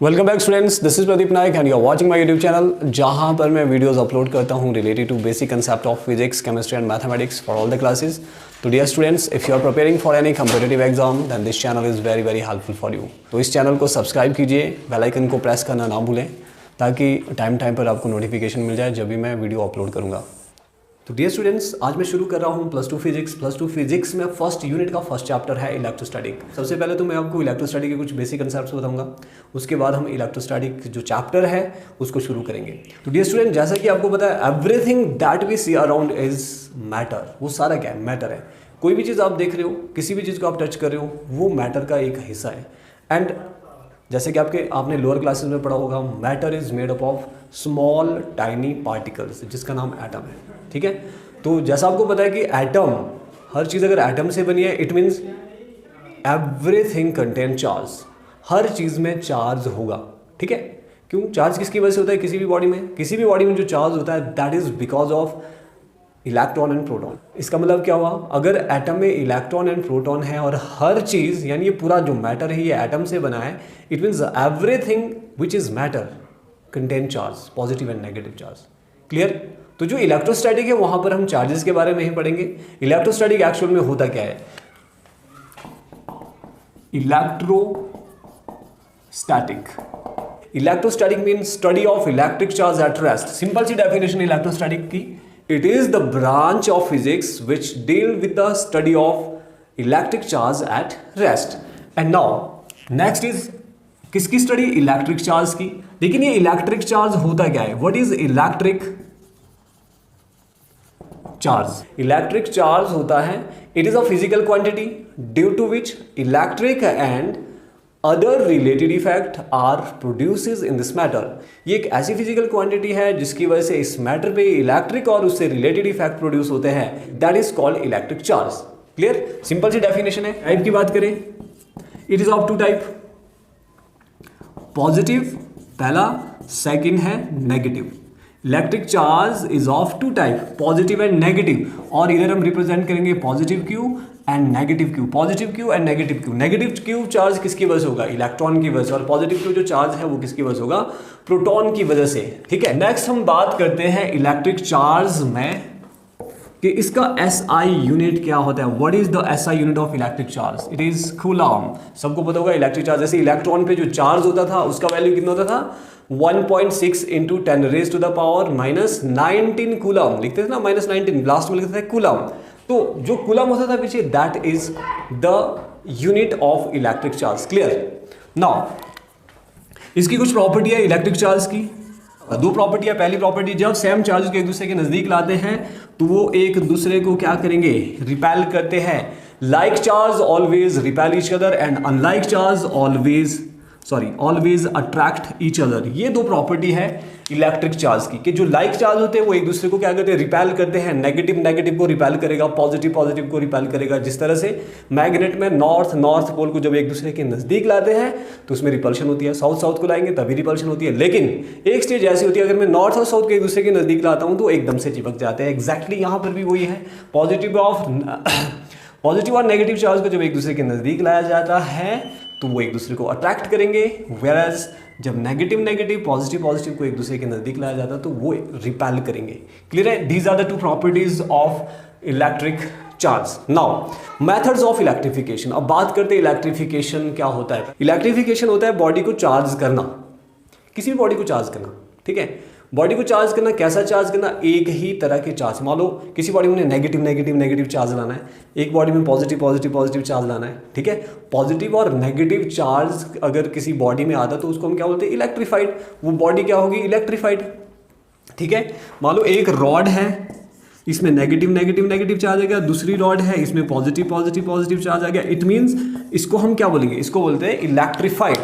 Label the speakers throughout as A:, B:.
A: Welcome back students, this is Pradeep Nayak and you are watching my YouTube channel जहां पर मैं videos upload करता हूं related to basic concept of physics, chemistry and mathematics for all the classes. तो dear students, if you are preparing for any competitive exam then this channel is very very helpful for you. तो इस channel को subscribe कीजिए, bell icon को press करना ना भूलें ताकि टाइम टाइम पर आपको नोटिफिकेशन मिल जाए जब भी मैं वीडियो अपलोड करूँगा। तो डियर स्टूडेंट्स, आज मैं शुरू कर रहा हूँ प्लस टू फिजिक्स में फर्स्ट यूनिट का फर्स्ट चैप्टर है इलेक्ट्रोस्टैटिक। सबसे पहले तो मैं आपको इलेक्ट्रोस्टैटिक के कुछ बेसिक कंसेप्ट्स बताऊंगा, उसके बाद हम इलेक्ट्रोस्टैटिक जो चैप्टर है उसको शुरू करेंगे। तो डियर स्टूडेंट, जैसा कि आपको पता है everything that we see around is matter. वो सारा क्या है? मैटर है। कोई भी चीज़ आप देख रहे हो, किसी भी चीज़ को आप टच कर रहे हो, वो मैटर का एक हिस्सा है। एंड जैसे कि आपने लोअर क्लासेस में पढ़ा होगा, matter is made up of small tiny particles, जिसका नाम एटम है। ठीक है, तो जैसा आपको पता है कि एटम, हर चीज़ अगर एटम से बनी है it means everything contain charge. हर चीज़ में चार्ज होगा। ठीक है, क्यों? चार्ज किसकी वजह से होता है? किसी भी बॉडी में जो चार्ज होता है that is because of electron and proton. इसका मतलब क्या हुआ? अगर एटम में इलेक्ट्रॉन एंड प्रोटॉन है और हर चीज़ यानी ये पूरा जो मैटर है ये एटम से बना है, it means everything which is matter contain charge, positive and negative charge. Clear? तो जो इलेक्ट्रोस्टैटिक है वहां पर हम चार्जेस के बारे में ही पढ़ेंगे। इलेक्ट्रोस्टैटिक एक्चुअल में होता क्या है? Electrostatic means study of electric charge at rest. Simple सी डेफिनेशन इलेक्ट्रोस्टैटिक की, it is the branch of physics which deal with the study of electric charge at rest. And now next is किसकी study? Electric charge की। लेकिन ये electric charge होता क्या है? What is electric charge? Electric charge होता है, it is a physical quantity due to which electric and other related effect are produces in this matter. ये एक ऐसी फिजिकल क्वांटिटी है जिसकी वजह से इस मैटर पे इलेक्ट्रिक और उससे रिलेटेड इफेक्ट प्रोड्यूस होते हैं, that is called electric charge. Clear? Simple सी डेफिनेशन है। टाइप की बात करें, it is of two type, positive पहला, सेकंड है negative. Electric charge is of two type, positive and negative, और इधर हम रिप्रेजेंट करेंगे positive Q and negative Q. Positive Q and negative Q. Negative Q charge किसकी वजह से होगा? इलेक्ट्रॉन की वजह से। और पॉजिटिव क्यू जो चार्ज है वो किसकी वजह से होगा? प्रोटॉन की वजह से। ठीक है, नेक्स्ट हम बात करते हैं इलेक्ट्रिक चार्ज में कि इसका एसआई यूनिट क्या होता है। What is the SI unit of electric charge? It is coulomb. सबको पता होगा इलेक्ट्रिक चार्ज, जैसे इलेक्ट्रॉन पे जो चार्ज होता था उसका वैल्यू कितना होता था? 1.6 into 10 raise to the power -19 coulomb. लिखते थे ना -19, लास्ट में लिखते थे कूलम। तो जो कूलम होता था पीछे, that is the unit of electric charge. Clear? Now इसकी कुछ प्रॉपर्टी है इलेक्ट्रिक चार्ज की। दो प्रॉपर्टी है। पहली प्रॉपर्टी, जब सेम चार्ज को एक दूसरे के नजदीक लाते हैं तो वो एक दूसरे को क्या करेंगे? रिपेल करते हैं। Like charge always repel each other and unlike charge always attract each other. ये दो प्रॉपर्टी है इलेक्ट्रिक चार्ज की कि जो लाइक चार्ज होते हैं वो एक दूसरे को क्या करते हैं? रिपेल करते हैं। नेगेटिव को रिपेल करेगा, पॉजिटिव को रिपेल करेगा। जिस तरह से मैग्नेट में नॉर्थ पोल को जब एक दूसरे के नजदीक लाते हैं तो उसमें रिपल्शन होती है। साउथ को लाएंगे तभी रिपल्शन होती है। लेकिन एक स्टेज ऐसी होती है, अगर मैं नॉर्थ और साउथ को एक दूसरे के नजदीक लाता हूं तो एकदम से चिपक जाते हैं। एग्जैक्टली यहां पर भी वही है। पॉजिटिव और नेगेटिव चार्ज को जब एक दूसरे के नजदीक लाया जाता है तो वो एक दूसरे को अट्रैक्ट करेंगे, वेयरएज जब नेगेटिव पॉजिटिव को एक दूसरे के नजदीक लाया जाता है तो वो रिपेल करेंगे। क्लियर है? These are the two properties of electric charge. Now methods of electrification. अब बात करते हैं इलेक्ट्रिफिकेशन क्या होता है। इलेक्ट्रिफिकेशन होता है बॉडी को चार्ज करना, किसी भी बॉडी को चार्ज करना। ठीक है, बॉडी को चार्ज करना, कैसा चार्ज करना? एक ही तरह के चार्ज। मान लो किसी बॉडी में नेगेटिव चार्ज लाना है, एक बॉडी में पॉजिटिव चार्ज लाना है। ठीक है, पॉजिटिव और नेगेटिव चार्ज अगर किसी बॉडी में आता तो उसको हम क्या बोलते हैं? इलेक्ट्रीफाइड। वो बॉडी क्या होगी? इलेक्ट्रीफाइड। ठीक है, मान लो एक रॉड है, इसमें नेगेटिव चार्ज आ गया, दूसरी रॉड है इसमें पॉजिटिव चार्ज आ गया। इट मीन्स इसको हम क्या बोलेंगे? इसको बोलते हैं इलेक्ट्रीफाइड।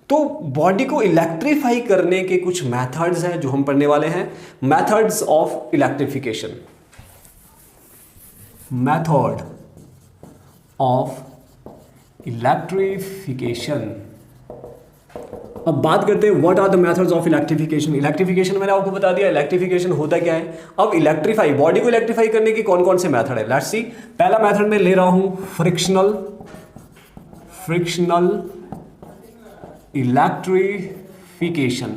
A: तो बॉडी को इलेक्ट्रीफाई करने के कुछ मेथड्स हैं जो हम पढ़ने वाले हैं। Methods of electrification. Method of electrification. अब बात करते हैं what are the methods of electrification. Electrification मैंने आपको बता दिया, इलेक्ट्रिफिकेशन होता क्या है। अब इलेक्ट्रीफाई, बॉडी को इलेक्ट्रीफाई करने के कौन कौन से मेथड है, लेट्स सी। पहला मेथड में ले रहा हूं फ्रिक्शनल इलेक्ट्रिफिकेशन।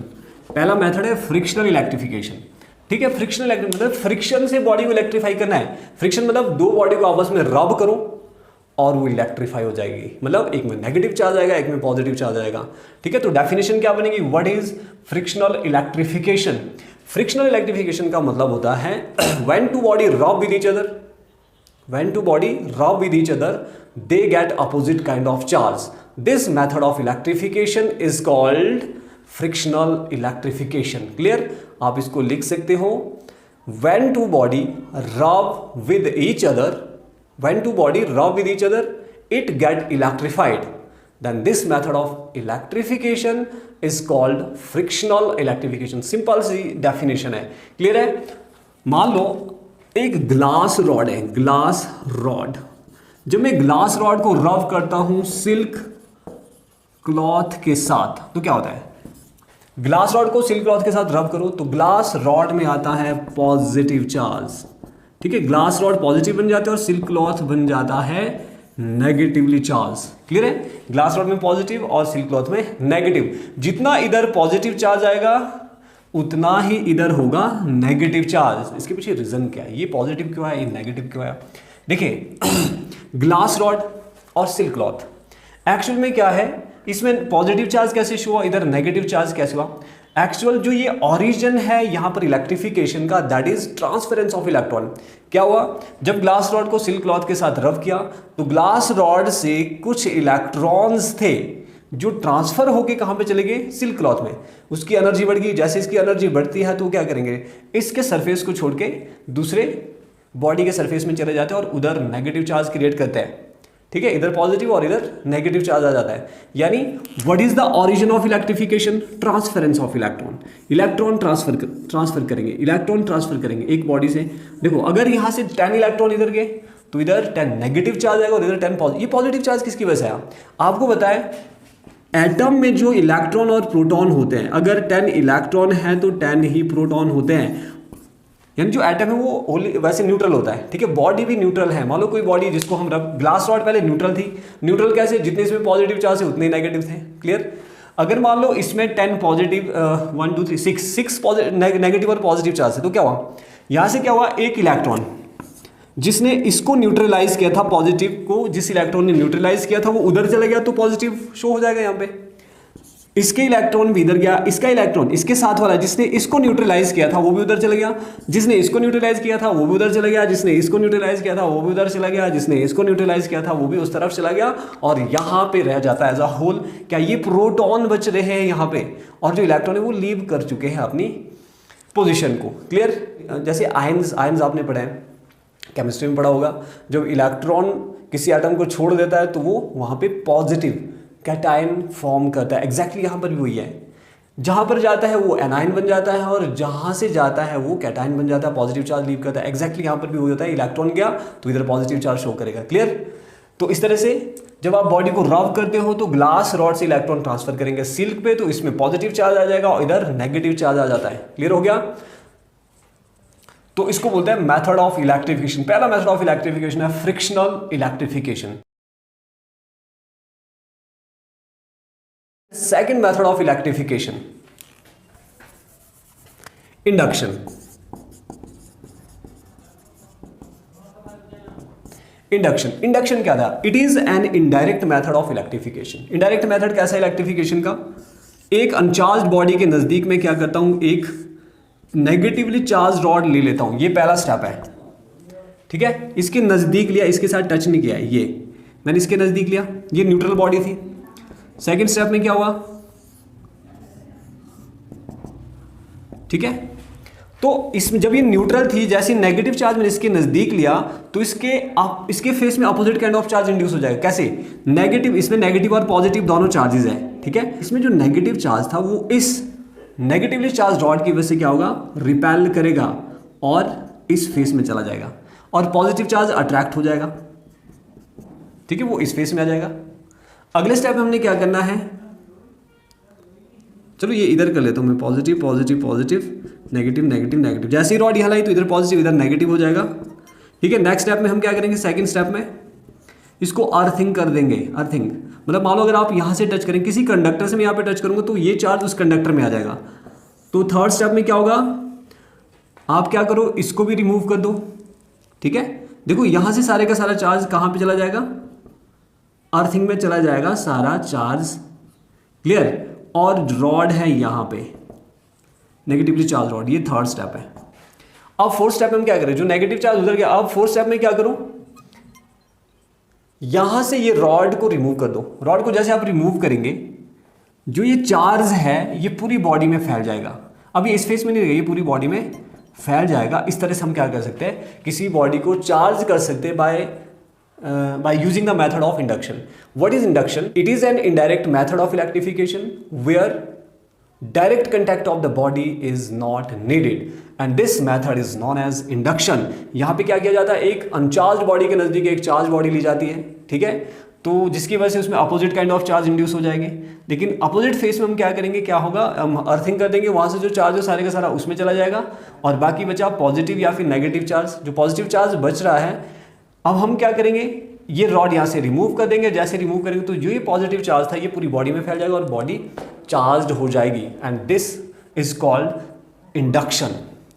A: पहला मेथड है फ्रिक्शनल इलेक्ट्रिफिकेशन। ठीक है, फ्रिक्शनल मतलब फ्रिक्शन से बॉडी को इलेक्ट्रीफाई करना है। फ्रिक्शन मतलब दो बॉडी को आपस में रब करो और वो इलेक्ट्रीफाई हो जाएगी, मतलब एक में नेगेटिव चार्ज आएगा, एक में पॉजिटिव चार्ज आएगा। ठीक है, तो डेफिनेशन क्या बनेगी, what is frictional electrification. Frictional electrification का मतलब होता है व्हेन टू बॉडी रब with each other, when two body rub with each other they get opposite kind of charge. This method of electrification is called frictional electrification. Clear? आप इसको लिख सकते हो, when two body rub with each other, when two body rub with each other it get electrified, then this method of electrification is called frictional electrification. Simple सी definition है, clear है। मान लो एक ग्लास रॉड है, glass rod, जब मैं glass rod को रब करता हूं सिल्क क्लॉथ के साथ तो क्या होता है, ग्लास रॉड को सिल्क क्लॉथ के साथ रब करो तो ग्लास रॉड में आता है पॉजिटिव चार्ज। ठीक है, ग्लास रॉड पॉजिटिव बन जाता है और सिल्क क्लॉथ बन जाता है नेगेटिवली चार्ज। क्लियर है, ग्लास रॉड में पॉजिटिव और सिल्क क्लॉथ में नेगेटिव। जितना इधर पॉजिटिव चार्ज आएगा उतना ही इधर होगा नेगेटिव चार्ज। इसके पीछे रीजन क्या है, ये पॉजिटिव क्यों है, ये नेगेटिव क्यों है। देखिए ग्लास रॉड और सिल्क क्लॉथ एक्चुअल में क्या है, इसमें पॉजिटिव चार्ज कैसे शो हुआ, इधर नेगेटिव चार्ज कैसे हुआ। एक्चुअल जो ये ओरिजिन है यहां पर इलेक्ट्रिफिकेशन का, that is transference of electron. क्या हुआ, जब ग्लास रॉड को सिल्क क्लॉथ के साथ रब किया तो ग्लास रॉड से कुछ इलेक्ट्रॉन्स थे जो ट्रांसफर होके कहां पे चले गए, सिल्क क्लॉथ में। उसकी एनर्जी बढ़ गई, जैसे इसकी एनर्जी बढ़ती है तो क्या करेंगे, इसके सरफेस को छोड़ के दूसरे बॉडी के सरफेस में चले जाते हैं और उधर नेगेटिव चार्ज क्रिएट करते हैं। ठीक है, इधर पॉजिटिव और इधर नेगेटिव चार्ज आ जाता है। यानी what is the origin of electrification, transference of electron. Electron transfer करेंगे, इलेक्ट्रॉन ट्रांसफर करेंगे एक बॉडी से। देखो अगर यहां से 10 इलेक्ट्रॉन इधर गए तो इधर 10 नेगेटिव चार्ज आएगा और इधर 10 पॉजिटिव। ये पॉजिटिव चार्ज किसकी वजह से आया, आपको बताया एटम में जो इलेक्ट्रॉन और प्रोटॉन होते हैं, अगर 10 इलेक्ट्रॉन है तो 10 ही प्रोटॉन होते हैं। यानी जो एटम है वो वैसे न्यूट्रल होता है। ठीक है, बॉडी भी न्यूट्रल है। मान लो कोई बॉडी जिसको हम रब, ग्लास रॉड पहले न्यूट्रल थी। न्यूट्रल कैसे, जितने इसमें पॉजिटिव चार्ज है उतने नेगेटिव थे। क्लियर, अगर मान लो इसमें 10 पॉजिटिव 1 2 3 6 नेगेटिव और पॉजिटिव चार्ज है तो क्या हुआ, यहां से क्या हुआ, एक इलेक्ट्रॉन जिसने इसको न्यूट्रलाइज किया था, पॉजिटिव को जिस इलेक्ट्रॉन ने न्यूट्रलाइज किया था वो उधर चला गया तो पॉजिटिव शो हो जाएगा यहाँ पे। इसके इलेक्ट्रॉन भी इधर गया, इसका इलेक्ट्रॉन इसके साथ वाला जिसने इसको न्यूट्रलाइज किया था वो भी उधर चला गया, जिसने इसको न्यूट्रलाइज किया था वो भी उधर चला गया, जिसने इसको न्यूट्रलाइज किया था वो भी उधर चला गया, जिसने इसको न्यूट्रलाइज किया था वो भी उस तरफ चला गया और यहाँ पे रह जाता है एज अ होल। क्या ये प्रोटॉन बच रहे हैं यहाँ पे, और जो इलेक्ट्रॉन है वो लीव कर चुके हैं अपनी पोजिशन को। क्लियर, जैसे आयन्स आपने पढ़ा है, केमिस्ट्री में पढ़ा होगा, जब इलेक्ट्रॉन किसी एटम को छोड़ देता है तो वो वहाँ पे पॉजिटिव कैटायन फॉर्म करता है। एग्जैक्टली यहाँ पर भी वही है, जहाँ पर जाता है वो एनायन बन जाता है और जहाँ से जाता है वो कैटायन बन जाता है, पॉजिटिव चार्ज लीव करता है। एग्जैक्टली यहाँ पर भी वही होता है, इलेक्ट्रॉन गया तो इधर पॉजिटिव चार्ज शो करेगा। क्लियर, तो इस तरह से जब आप बॉडी को रब करते हो तो ग्लास रॉड से इलेक्ट्रॉन ट्रांसफर करेंगे सिल्क पे तो इसमें पॉजिटिव चार्ज आ जाएगा और इधर नेगेटिव चार्ज आ जाता है। क्लियर हो गया, तो इसको बोलते हैं मेथड ऑफ इलेक्ट्रिफिकेशन। पहला मेथड ऑफ इलेक्ट्रिफिकेशन है frictional electrification. Second method of electrification, induction. Induction क्या था, it is an indirect method of electrification. Indirect method कैसा है इलेक्ट्रिफिकेशन का, एक अनचार्ज बॉडी के नजदीक में क्या करता हूं, एक नेगेटिवली चार्ज रॉड ले लेता हूं। ये पहला स्टेप है। ठीक है, इसके नजदीक लिया, इसके साथ टच नहीं किया, ये मैंने इसके नजदीक लिया, ये न्यूट्रल बॉडी थी। सेकंड स्टेप में क्या हुआ, ठीक है, तो इसमें जब ये न्यूट्रल थी, जैसे नेगेटिव चार्ज मैंने इसके नजदीक लिया तो इसके फेस में opposite kind of charge induce हो जाएगा। कैसे, नेगेटिव, इसमें नेगेटिव और पॉजिटिव दोनों चार्जेस हैं। ठीक है, इसमें जो नेगेटिव चार्ज था वो इस नेगेटिवली चार्ज रॉड की वजह से क्या होगा, रिपेल करेगा और इस फेस में चला जाएगा और पॉजिटिव चार्ज अट्रैक्ट हो जाएगा। ठीक है, वो इस फेस में आ जाएगा। अगले स्टेप में हमने क्या करना है, चलो ये इधर कर लेता हूं मैं, positive positive positive negative negative negative. जैसे ही रॉड यहां लाई तो इधर पॉजिटिव इधर नेगेटिव हो जाएगा। ठीक है, नेक्स्ट स्टेप में हम क्या करेंगे, सेकंड स्टेप में इसको अर्थिंग कर देंगे। अर्थिंग मतलब मान लो अगर आप यहाँ से टच करें, किसी कंडक्टर से मैं यहाँ पे टच करूँगा तो ये चार्ज उस कंडक्टर में आ जाएगा। तो थर्ड स्टेप में क्या होगा, आप क्या करो, इसको भी रिमूव कर दो। ठीक है, देखो यहाँ से सारे का सारा चार्ज कहाँ पे चला जाएगा, अर्थिंग में चला जाएगा सारा चार्ज। क्लियर। और रॉड है यहाँ पे नेगेटिवली चार्ज रॉड, ये थर्ड स्टेप है। अब फोर्थ स्टेप में हम क्या करें, जो नेगेटिव चार्ज उधर गया, अब फोर्थ स्टेप में क्या करूं, यहां से ये रॉड को रिमूव कर दो। रॉड को जैसे आप रिमूव करेंगे, जो ये चार्ज है ये पूरी बॉडी में फैल जाएगा। अब ये स्पेस में नहीं रहेगा, ये पूरी बॉडी में फैल जाएगा। इस तरह से हम क्या कर सकते हैं, किसी बॉडी को चार्ज कर सकते हैं by using the method of induction. What is induction? It is an indirect method of electrification where direct contact of the body is not needed and this method is known as induction। यहाँ पे क्या किया जाता है, एक uncharged body के नज़दीक एक चार्ज बॉडी ली जाती है। ठीक है, तो जिसकी वजह से उसमें opposite kind of charge induce हो जाएंगे। लेकिन अपोजिट फेस में हम क्या करेंगे, क्या होगा, हम अर्थिंग कर देंगे, वहाँ से जो चार्ज है सारे का सारा उसमें चला जाएगा और बाकी बचा पॉजिटिव या फिर नेगेटिव चार्ज। जो पॉजिटिव चार्ज बच रहा है, अब हम क्या करेंगे, ये रॉड यहाँ से रिमूव कर देंगे। जैसे रिमूव करेंगे तो जो ये पॉजिटिव चार्ज था ये पूरी बॉडी में फैल जाएगा और बॉडी चार्ज्ड हो जाएगी and this is called induction.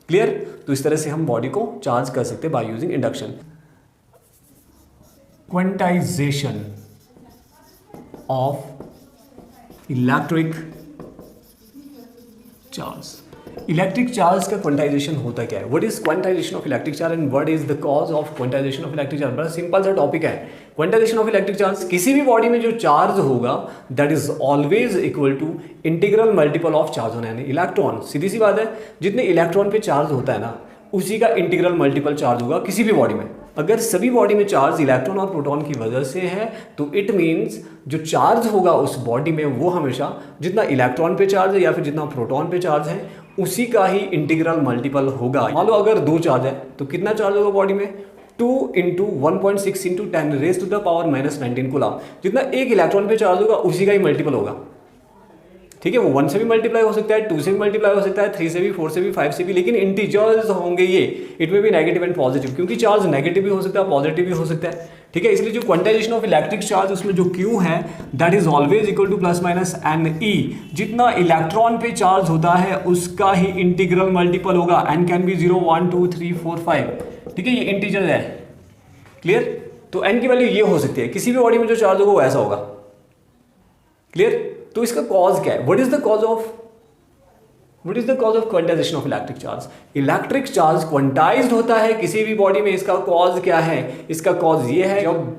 A: Clear. तो इस तरह से हम बॉडी को चार्ज कर सकते हैं by using induction. Quantisation of electric charge. Electric charge का क्वांटाइजेशन होता क्या है, what is quantisation of electric charge and what is the cause of quantisation of electric charge. बड़ा सिंपल सा टॉपिक है क्वांटाइजेशन ऑफ इलेक्ट्रिक चार्ज। किसी भी body में जो चार्ज होगा that is always equal to integral multiple of charge होना है इलेक्ट्रॉन। सीधी सी बात है, जितने इलेक्ट्रॉन पे चार्ज होता है ना उसी का इंटीग्रल मल्टीपल चार्ज होगा किसी भी बॉडी में। अगर सभी बॉडी में चार्ज इलेक्ट्रॉन और प्रोटॉन की वजह से है तो इट मीन्स जो चार्ज होगा उस बॉडी में वो हमेशा जितना इलेक्ट्रॉन पे चार्ज है या फिर जितना प्रोटॉन पे चार्ज है उसी का ही इंटीग्रल मल्टीपल होगा। मान लो अगर 2 चार्ज है तो कितना चार्ज होगा बॉडी में, 2 into 1.6 into 10 raise to the power -19 coulomb. जितना एक इलेक्ट्रॉन पे चार्ज होगा उसी का ही मल्टीपल होगा। ठीक है, वो 1 से भी मल्टीप्लाई हो सकता है, 2 से भी मल्टीप्लाई हो सकता है, 3 से भी, 4 से भी, 5 से भी, लेकिन इंटीजर्स होंगे ये। इट में भी नेगेटिव एंड पॉजिटिव, क्योंकि चार्ज नेगेटिव भी हो सकता है पॉजिटिव भी हो सकता है। ठीक है, इसलिए जो क्वांटाइजेशन ऑफ इलेक्ट्रिक चार्ज उसमें जो Q है that is always equal two plus minus NE। जितना इलेक्ट्रॉन पे चार्ज होता है उसका ही इंटीग्रल मल्टीपल होगा। N can be 0, 1, 2, 3, 4, 5। ठीक है, ये इंटीजर है। क्लियर। तो N की वैल्यू ये हो सकती है, किसी भी बॉडी में जो चार्ज होगा वो ऐसा होगा। क्लियर। तो इसका कॉज क्या है, what is the cause of quantisation of electric charge. Electric charge quantized होता है किसी भी बॉडी में। इसका कॉज क्या है, इसका कॉज ये है जब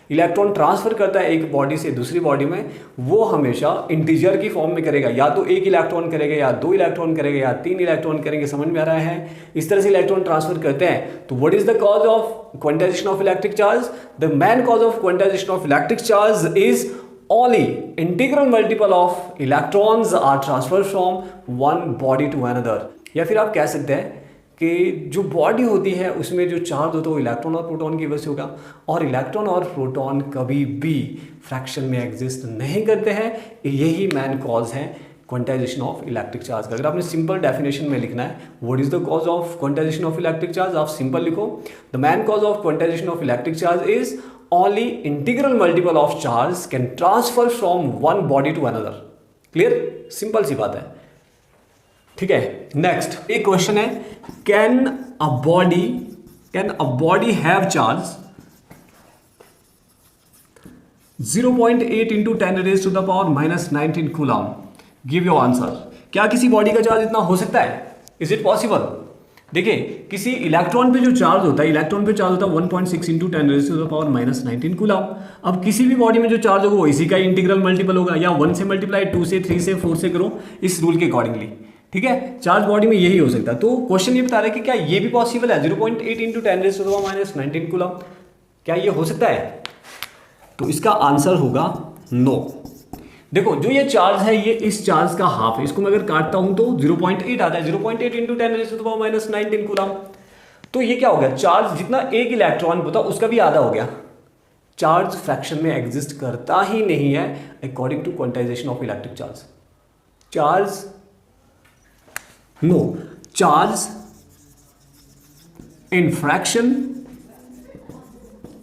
A: इलेक्ट्रॉन ट्रांसफर करता है एक बॉडी से दूसरी बॉडी में वो हमेशा इंटीजर की फॉर्म में करेगा। या तो 1 इलेक्ट्रॉन करेगा या 2 इलेक्ट्रॉन करेगा या 3 इलेक्ट्रॉन करेंगे। समझ में आ रहा है, इस तरह से इलेक्ट्रॉन ट्रांसफर करते हैं। तो what is the cause of quantisation of electric charge, the main cause of quantisation of electric charge is only integral multiple of electrons are transferred from one body to another। या फिर आप कह सकते हैं कि जो बॉडी होती है उसमें जो चार्ज होता है वो इलेक्ट्रॉन और प्रोटॉन की वजह से होगा, और इलेक्ट्रॉन और प्रोटॉन कभी भी फ्रैक्शन में एग्जिस्ट नहीं करते हैं। यही मेन कॉज है क्वांटाइजेशन ऑफ इलेक्ट्रिक चार्ज का। अगर आपने सिंपल डेफिनेशन में लिखना है what is the cause of quantisation of electric charge, आप सिंपल लिखो the main cause of quantisation of electric charge is only integral multiple of charge can transfer from one body to another। Clear, simple सी बात है। ठीक है, next एक question है, can a body have charge 0.8 into 10 raise to the power -19 coulomb. Give your answer. क्या किसी body का चार्ज इतना हो सकता है, इज इट पॉसिबल। देखिए, किसी इलेक्ट्रॉन पे जो चार्ज होता है, इलेक्ट्रॉन पे चार्ज होता है 1.6 into 10 raise to the power -19 coulomb. अब किसी भी बॉडी में जो चार्ज होगा वो इसी का इंटीग्रल मल्टीपल होगा, या 1 से मल्टीप्लाई, 2 से, 3 से, 4 से करो इस रूल के अकॉर्डिंगली। ठीक है, चार्ज बॉडी में यही हो सकता है। तो क्वेश्चन ये बता रहा है कि क्या ये भी पॉसिबल है, 0.8 into 10 raise to the power -19 coulomb, क्या ये हो सकता है। तो इसका आंसर होगा नो। देखो, जो ये चार्ज है ये इस चार्ज का हाफ है, इसको मैं अगर काटता हूं तो 0.8 आता है। 0.8 into 10 raise to the power -19 coulomb. तो ये क्या हो गया, चार्ज जितना एक इलेक्ट्रॉन होता उसका भी आधा हो गया। चार्ज फ्रैक्शन में एग्जिस्ट करता ही नहीं है according to quantization of electric charge. Charge in fraction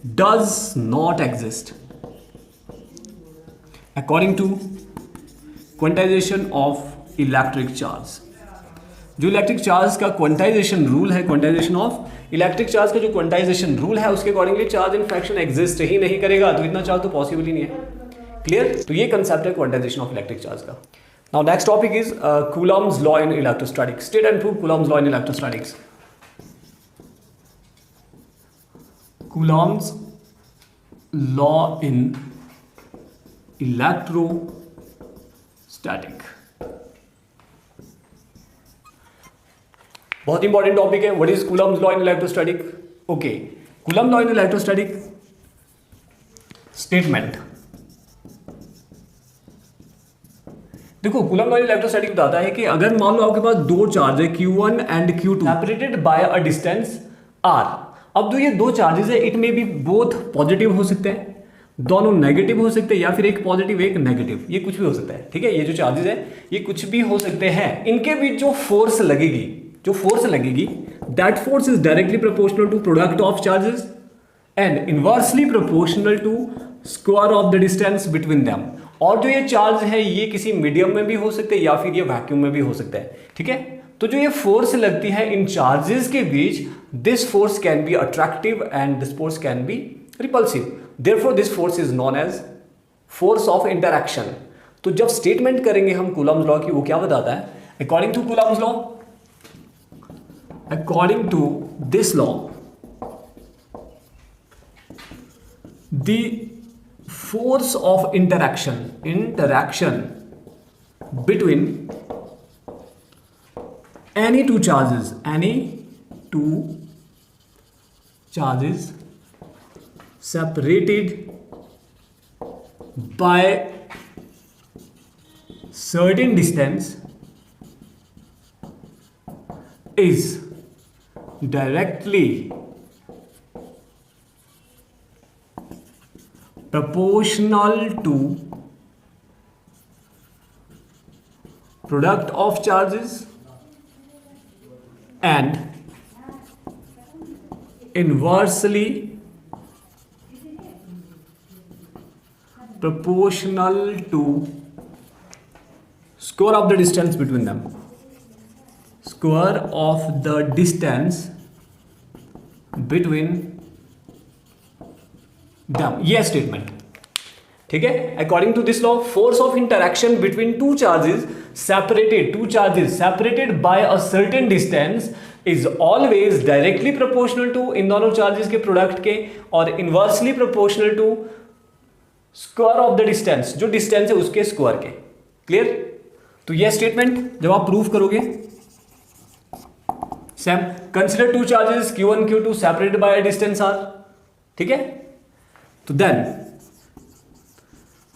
A: does not exist according to quantization of electric charge। जो इलेक्ट्रिक चार्ज का क्वांटाइजेशन रूल है, क्वांटाइजेशन ऑफ इलेक्ट्रिक चार्ज का जो क्वांटाइजेशन रूल है उसके accordingly charge in fraction exist ही नहीं करेगा, तो इतना चार्ज तो पॉसिबल ही नहीं है। क्लियर? तो ये कंसेप्ट है क्वांटाइजेशन ऑफ इलेक्ट्रिक चार्ज का। Now next topic is Coulomb's law in electrostatics. State and prove Coulomb's law in electrostatics. Coulomb's law in electrostatic बहुत इंपॉर्टेंट टॉपिक है। What is Coulomb's law in electrostatic? Okay, coulomb law in electrostatic statement. देखो, coulomb law in electrostatic बताता है कि अगर मान लो आपके पास दो चार्ज है Q1 and Q2 separated by a distance R। अब जो ये दो चार्जेस है इट में भी बोथ पॉजिटिव हो सकते हैं, दोनों नेगेटिव हो सकते हैं, या फिर एक पॉजिटिव एक नेगेटिव, ये कुछ भी हो सकता है। ठीक है, ये जो चार्जेस है ये कुछ भी हो सकते हैं। इनके बीच जो फोर्स लगेगी that force is directly proportional to product of charges and inversely proportional to square of the distance between them. और जो ये चार्ज है ये किसी मीडियम में भी हो सकते हैं या फिर ये वैक्यूम में भी हो सकता है। ठीक है, तो जो ये फोर्स लगती है इन चार्जेस के बीच, this force can be attractive and this force can be repulsive. Therefore this force is known as force of interaction. तो जब स्टेटमेंट करेंगे हम कूलम्स लॉ की, वो क्या बताता है? According to Coulomb's law, according to this law, the force of interaction between any two charges separated by certain distance is directly proportional to product of charges and inversely proportional to square of the distance between them। Square of the distance between them, ये statement. ठीक है, according to this law, force of interaction between two charges separated by a certain distance is always directly proportional to इन दोनों चार्जेस के product के और inversely proportional to square of the distance, जो डिस्टेंस है उसके स्क्वायर के। क्लियर? तो यह स्टेटमेंट जब आप प्रूव करोगे, same consider two charges Q1 Q2 separated by a distance R। ठीक है, तो देन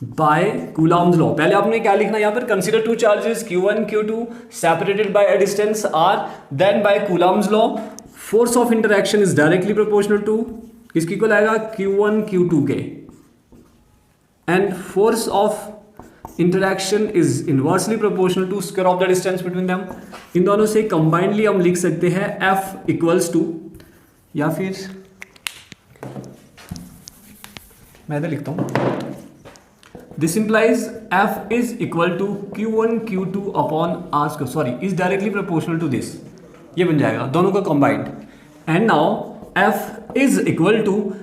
A: बाय कूलम्स लॉ, पहले आपने क्या लिखना यहां पर? Consider two charges Q1 Q2 separated by a distance R, then by Coulomb's law force of interaction is directly proportional to किसकी इक्वल आएगा? Q1 Q2 के, and force of interaction is inversely proportional to square of the distance between them. इन दोनों से combinedly हम लिख सकते हैं F इक्वल्स टू, या फिर मैं इधर लिखता हूं, this implies F is equal to Q1 Q2 upon R square, sorry is directly proportional to this, ये बन जाएगा दोनों का combined. And now F is equal to,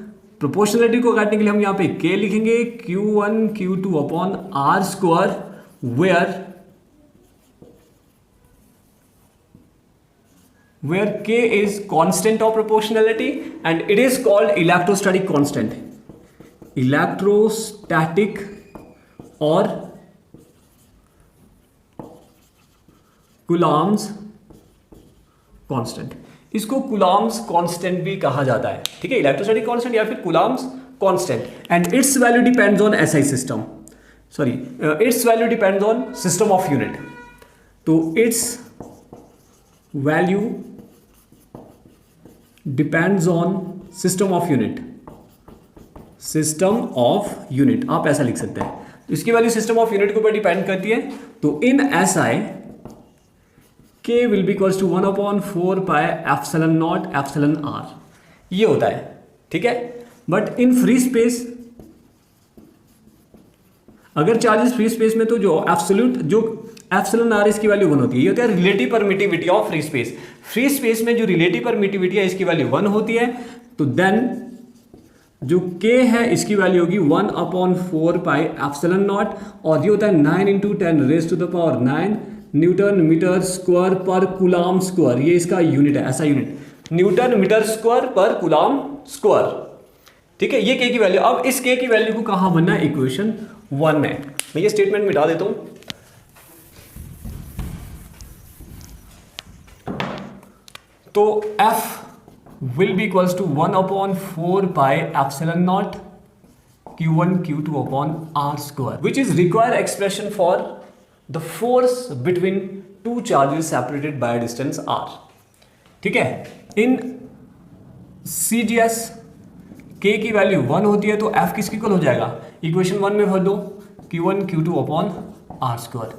A: proportionality को काटने के लिए हम यहाँ पे K लिखेंगे, Q1 Q2 upon R square, where K is constant of proportionality and it is called electrostatic constant, electrostatic or Coulomb's constant। इसको कूलम्स कांस्टेंट भी कहा जाता है। ठीक है, इलेक्ट्रोस्टैटिक कांस्टेंट या फिर coulomb's constant, and its value depends on SI system, sorry its value depends on system of unit. तो its value depends on system of unit, आप ऐसा लिख सकते हैं। तो इसकी वैल्यू सिस्टम ऑफ यूनिट के ऊपर डिपेंड करती है। तो in SI K will be equals to 1/4 pi epsilon naught epsilon r, ये होता है। ठीक है, बट इन फ्री स्पेस, अगर चार्जेस फ्री स्पेस में तो जो एब्सोल्यूट जो एप्सिलॉन आर इसकी वैल्यू 1 होती है। ये होता है relative permittivity of free space. Free space में जो रिलेटिव परमिटिविटी है इसकी वैल्यू 1 होती है, तो देन जो k है इसकी वैल्यू होगी 1/4 पाई एप्सिलॉन नॉट, और ये होता है 9 × 10⁻⁹ न्यूटन मीटर स्क्वायर पर कूलाम स्क्वायर। ये इसका यूनिट है, ऐसा यूनिट न्यूटन मीटर स्क्वायर पर कूलाम स्क्वायर। ठीक है, ये k की वैल्यू। अब इस k की वैल्यू को कहां बनना है, इक्वेशन 1 में। मैं ये स्टेटमेंट मिटा देता हूं। तो F will be equals to 1/4 pi epsilon naught Q1 Q2 upon R square, which is required expression for the force between two charges separated by a distance R. ठीक है, इन CGS K की value 1 होती है, तो F किसकी equal हो जाएगा, equation 1 में भर दो Q1 Q2 upon R square।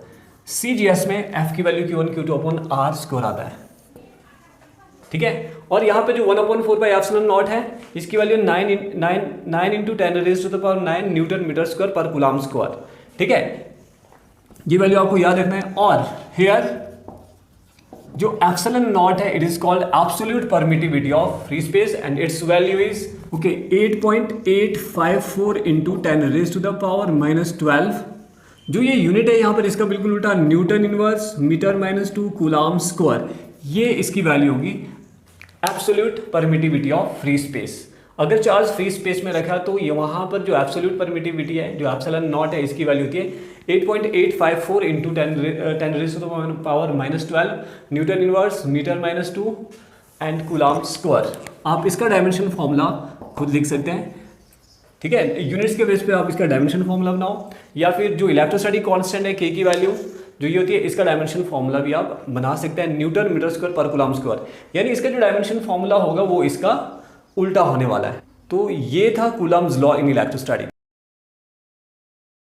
A: CGS में F की value Q1 Q2 upon R square आता है। ठीक है, और यहाँ पे जो 1/4 पाई एप्सिलॉन नॉट है इसकी वैल्यू 9 × 10⁻⁹ न्यूटन मीटर स्क्वायर पर कूलाम स्क्वायर। ठीक है, ये वैल्यू आपको याद रखना है। और हियर जो एप्सिलॉन नॉट है it is called absolute permittivity of free space and its value is 8.854 × 10⁻⁻12। जो ये यूनिट है यहाँ पर इसका बिल्कुल उल्टा, न्यूटन इनवर्स मीटर-2 कूलाम स्क्वायर, ये इसकी वैल्यू होगी absolute permittivity of free space. अगर चार्ज फ्री स्पेस में रखा तो ये वहां पर जो एब्सोल्यूट परमिटिविटी है, जो एप्सिलॉन नॉट है, इसकी वैल्यू होती है 8.854 × 10⁻⁻12 newton inverse metre and coulomb square. आप इसका डायमेंशन फॉर्मूला खुद लिख सकते हैं। ठीक है, यूनिट्स के बेस पे आप इसका डायमेंशन फॉर्मूला बनाओ, या फिर जो इलेक्ट्रोस्टैटिक कांस्टेंट है k की वैल्यू जो ये होती है, इसका डायमेंशन फॉर्मूला भी आप बना सकते हैं, न्यूटन मीटर स्क्वायर पर कूलाम स्क्वायर। यानी इसका जो डायमेंशन फॉर्मूला होगा वो इसका उल्टा होने वाला है। तो ये था कूलम्स लॉ इन इलेक्ट्रोस्टैटिक।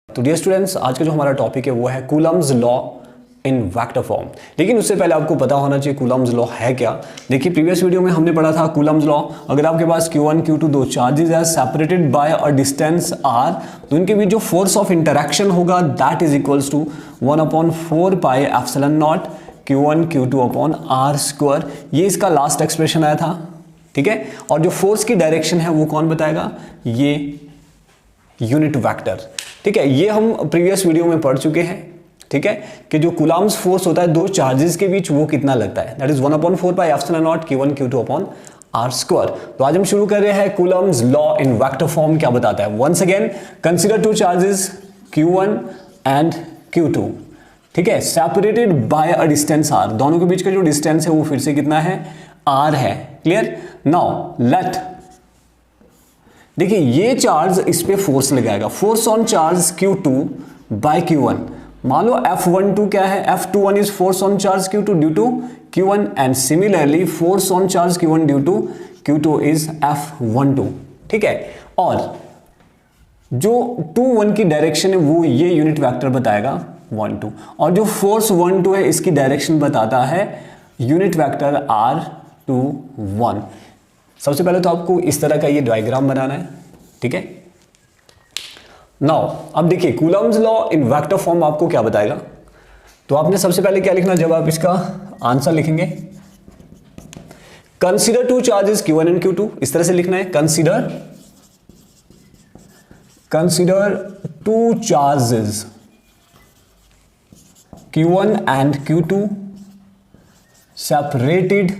A: तो डियर स्टूडेंट्स, आज का जो हमारा टॉपिक है वो है Coulomb's law in vector form. लेकिन उससे पहले आपको पता होना चाहिए कूलम्स लॉ है क्या। देखिए, प्रीवियस वीडियो में हमने पढ़ा था कूलम्स लॉ। अगर आपके पास Q1 Q2 दो चार्जेस है separated by a distance r, तो इनके बीच जो फोर्स ऑफ इंटरेक्शन होगा that is equals to 1/4 pi epsilon naught Q1 Q2 upon R square. ये इसका लास्ट एक्सप्रेशन आया था। ठीक है, और जो फोर्स की डायरेक्शन है वो कौन बताएगा, ये यूनिट वेक्टर। ठीक है, ये हम प्रीवियस वीडियो में पढ़ चुके हैं। ठीक है, कि जो कूलम्स फोर्स होता है दो चार्जेस के बीच वो कितना लगता है, that is 1/4 pi epsilon naught Q1 Q2 upon R square. तो आज हम शुरू कर रहे हैं Coulomb's law in vector form क्या बताता है। Once again consider two charges Q1 and Q2। ठीक है, separated by a distance r, दोनों के बीच का जो डिस्टेंस है वो फिर से कितना है, r है। क्लियर। नाउ लेट, देखिए ये चार्ज इस पे फोर्स लगाएगा, force on charge Q2 bye Q1। मान लो F12 क्या है, F21 is force on charge Q2 due to Q1 and similarly force on charge Q1 due to Q2 is F12। ठीक है, और जो 2 1 की डायरेक्शन है वो ये यूनिट वेक्टर बताएगा 1 2, और जो फोर्स 1 2 है इसकी डायरेक्शन बताता है यूनिट वेक्टर R2 1। सबसे पहले तो आपको इस तरह का ये डायग्राम बनाना है। ठीक है, नाउ अब देखिए Coulomb's law in vector form आपको क्या बताएगा। तो आपने सबसे पहले क्या लिखना जब आप इसका आंसर लिखेंगे, consider two charges Q1 and Q2, इस तरह से लिखना है, consider two charges Q1 and Q2 separated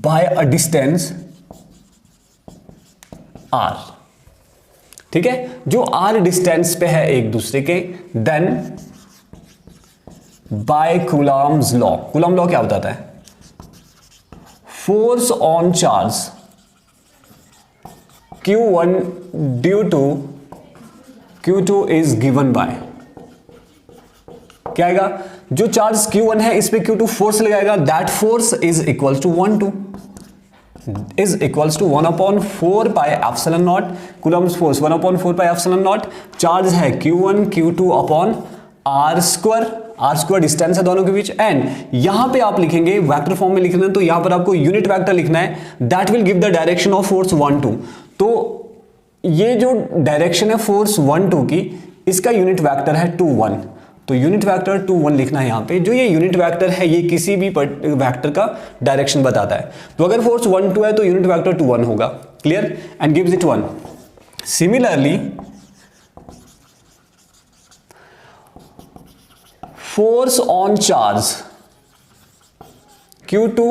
A: by a distance r। ठीक है, जो r डिस्टेंस पे है एक दूसरे के, then by Coulomb's law. Coulomb law क्या बताता है, force on charge Q1 due to Q2 is given by, क्या आएगा, जो चार्ज Q1 है इस पे Q2 फोर्स लगाएगा, that force is equals to 1 2 is equals to 1/4 pi epsilon naught. Coulomb's force 1/4 pi epsilon naught, charge है Q1 Q2 upon R square, r² distance है दोनों के बीच, एंड यहां पे आप लिखेंगे वेक्टर फॉर्म में लिखना है, तो यहां पर आपको यूनिट वेक्टर लिखना है that will give the direction of force 1 2। तो ये जो डायरेक्शन है फोर्स 1 2 की, इसका यूनिट वेक्टर है 2 1। तो यूनिट वेक्टर 2 1 लिखना है यहां पे। जो ये यूनिट वेक्टर है ये किसी भी वेक्टर का डायरेक्शन बताता है। तो अगर फोर्स 1 2 है तो यूनिट वेक्टर 2 1 होगा। Clear? And gives it 1। Similarly force on charge Q2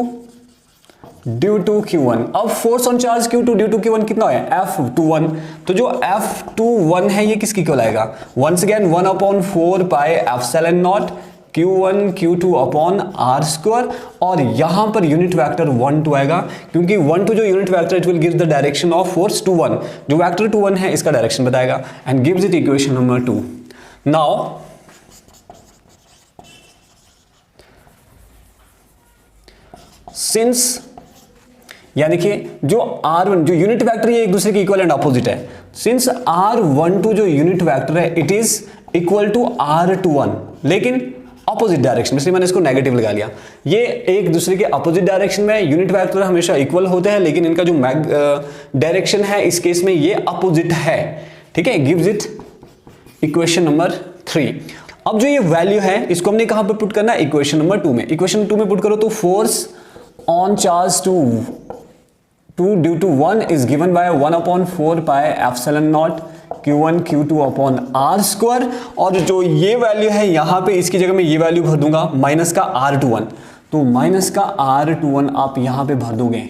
A: due to Q1। अब force on charge Q2 due to Q1 कितना है? F21। तो जो F21 है ये किसकी इक्वल आएगा? Once again 1/4 pi epsilon naught Q1 Q2 upon r², और यहां पर यूनिट वेक्टर 1 2 आएगा, क्योंकि 1 2 जो unit vector it will give the direction of force 2 1। जो वेक्टर 2 1 है इसका डायरेक्शन बताएगा, and gives it equation number 2। Now since, या देखिए जो r1 जो यूनिट वेक्टर ये एक दूसरे के इक्वल एंड अपोजिट है। सिंस r12 जो यूनिट वेक्टर है it is equal to r21, लेकिन अपोजिट डायरेक्शन, इसलिए मैंने इसको नेगेटिव लगा लिया। ये एक दूसरे के अपोजिट डायरेक्शन में यूनिट वेक्टर हमेशा इक्वल होते हैं, लेकिन इनका जो डायरेक्शन है इस केस में ये अपोजिट है। ठीक है, गिव्स इट इक्वेशन नंबर 3। अब जो ये वैल्यू है इसको हमने कहां पर पुट करना है? इक्वेशन नंबर 2 में। इक्वेशन 2 में पुट करो तो force on charge 2 due to 1 is given by 1/4 pi epsilon naught Q1 Q2 upon r², और जो ये वैल्यू है यहां पे इसकी जगह मैं ये वैल्यू भर दूंगा माइनस का r21। तो माइनस का r21 आप यहां पे भर दोगे,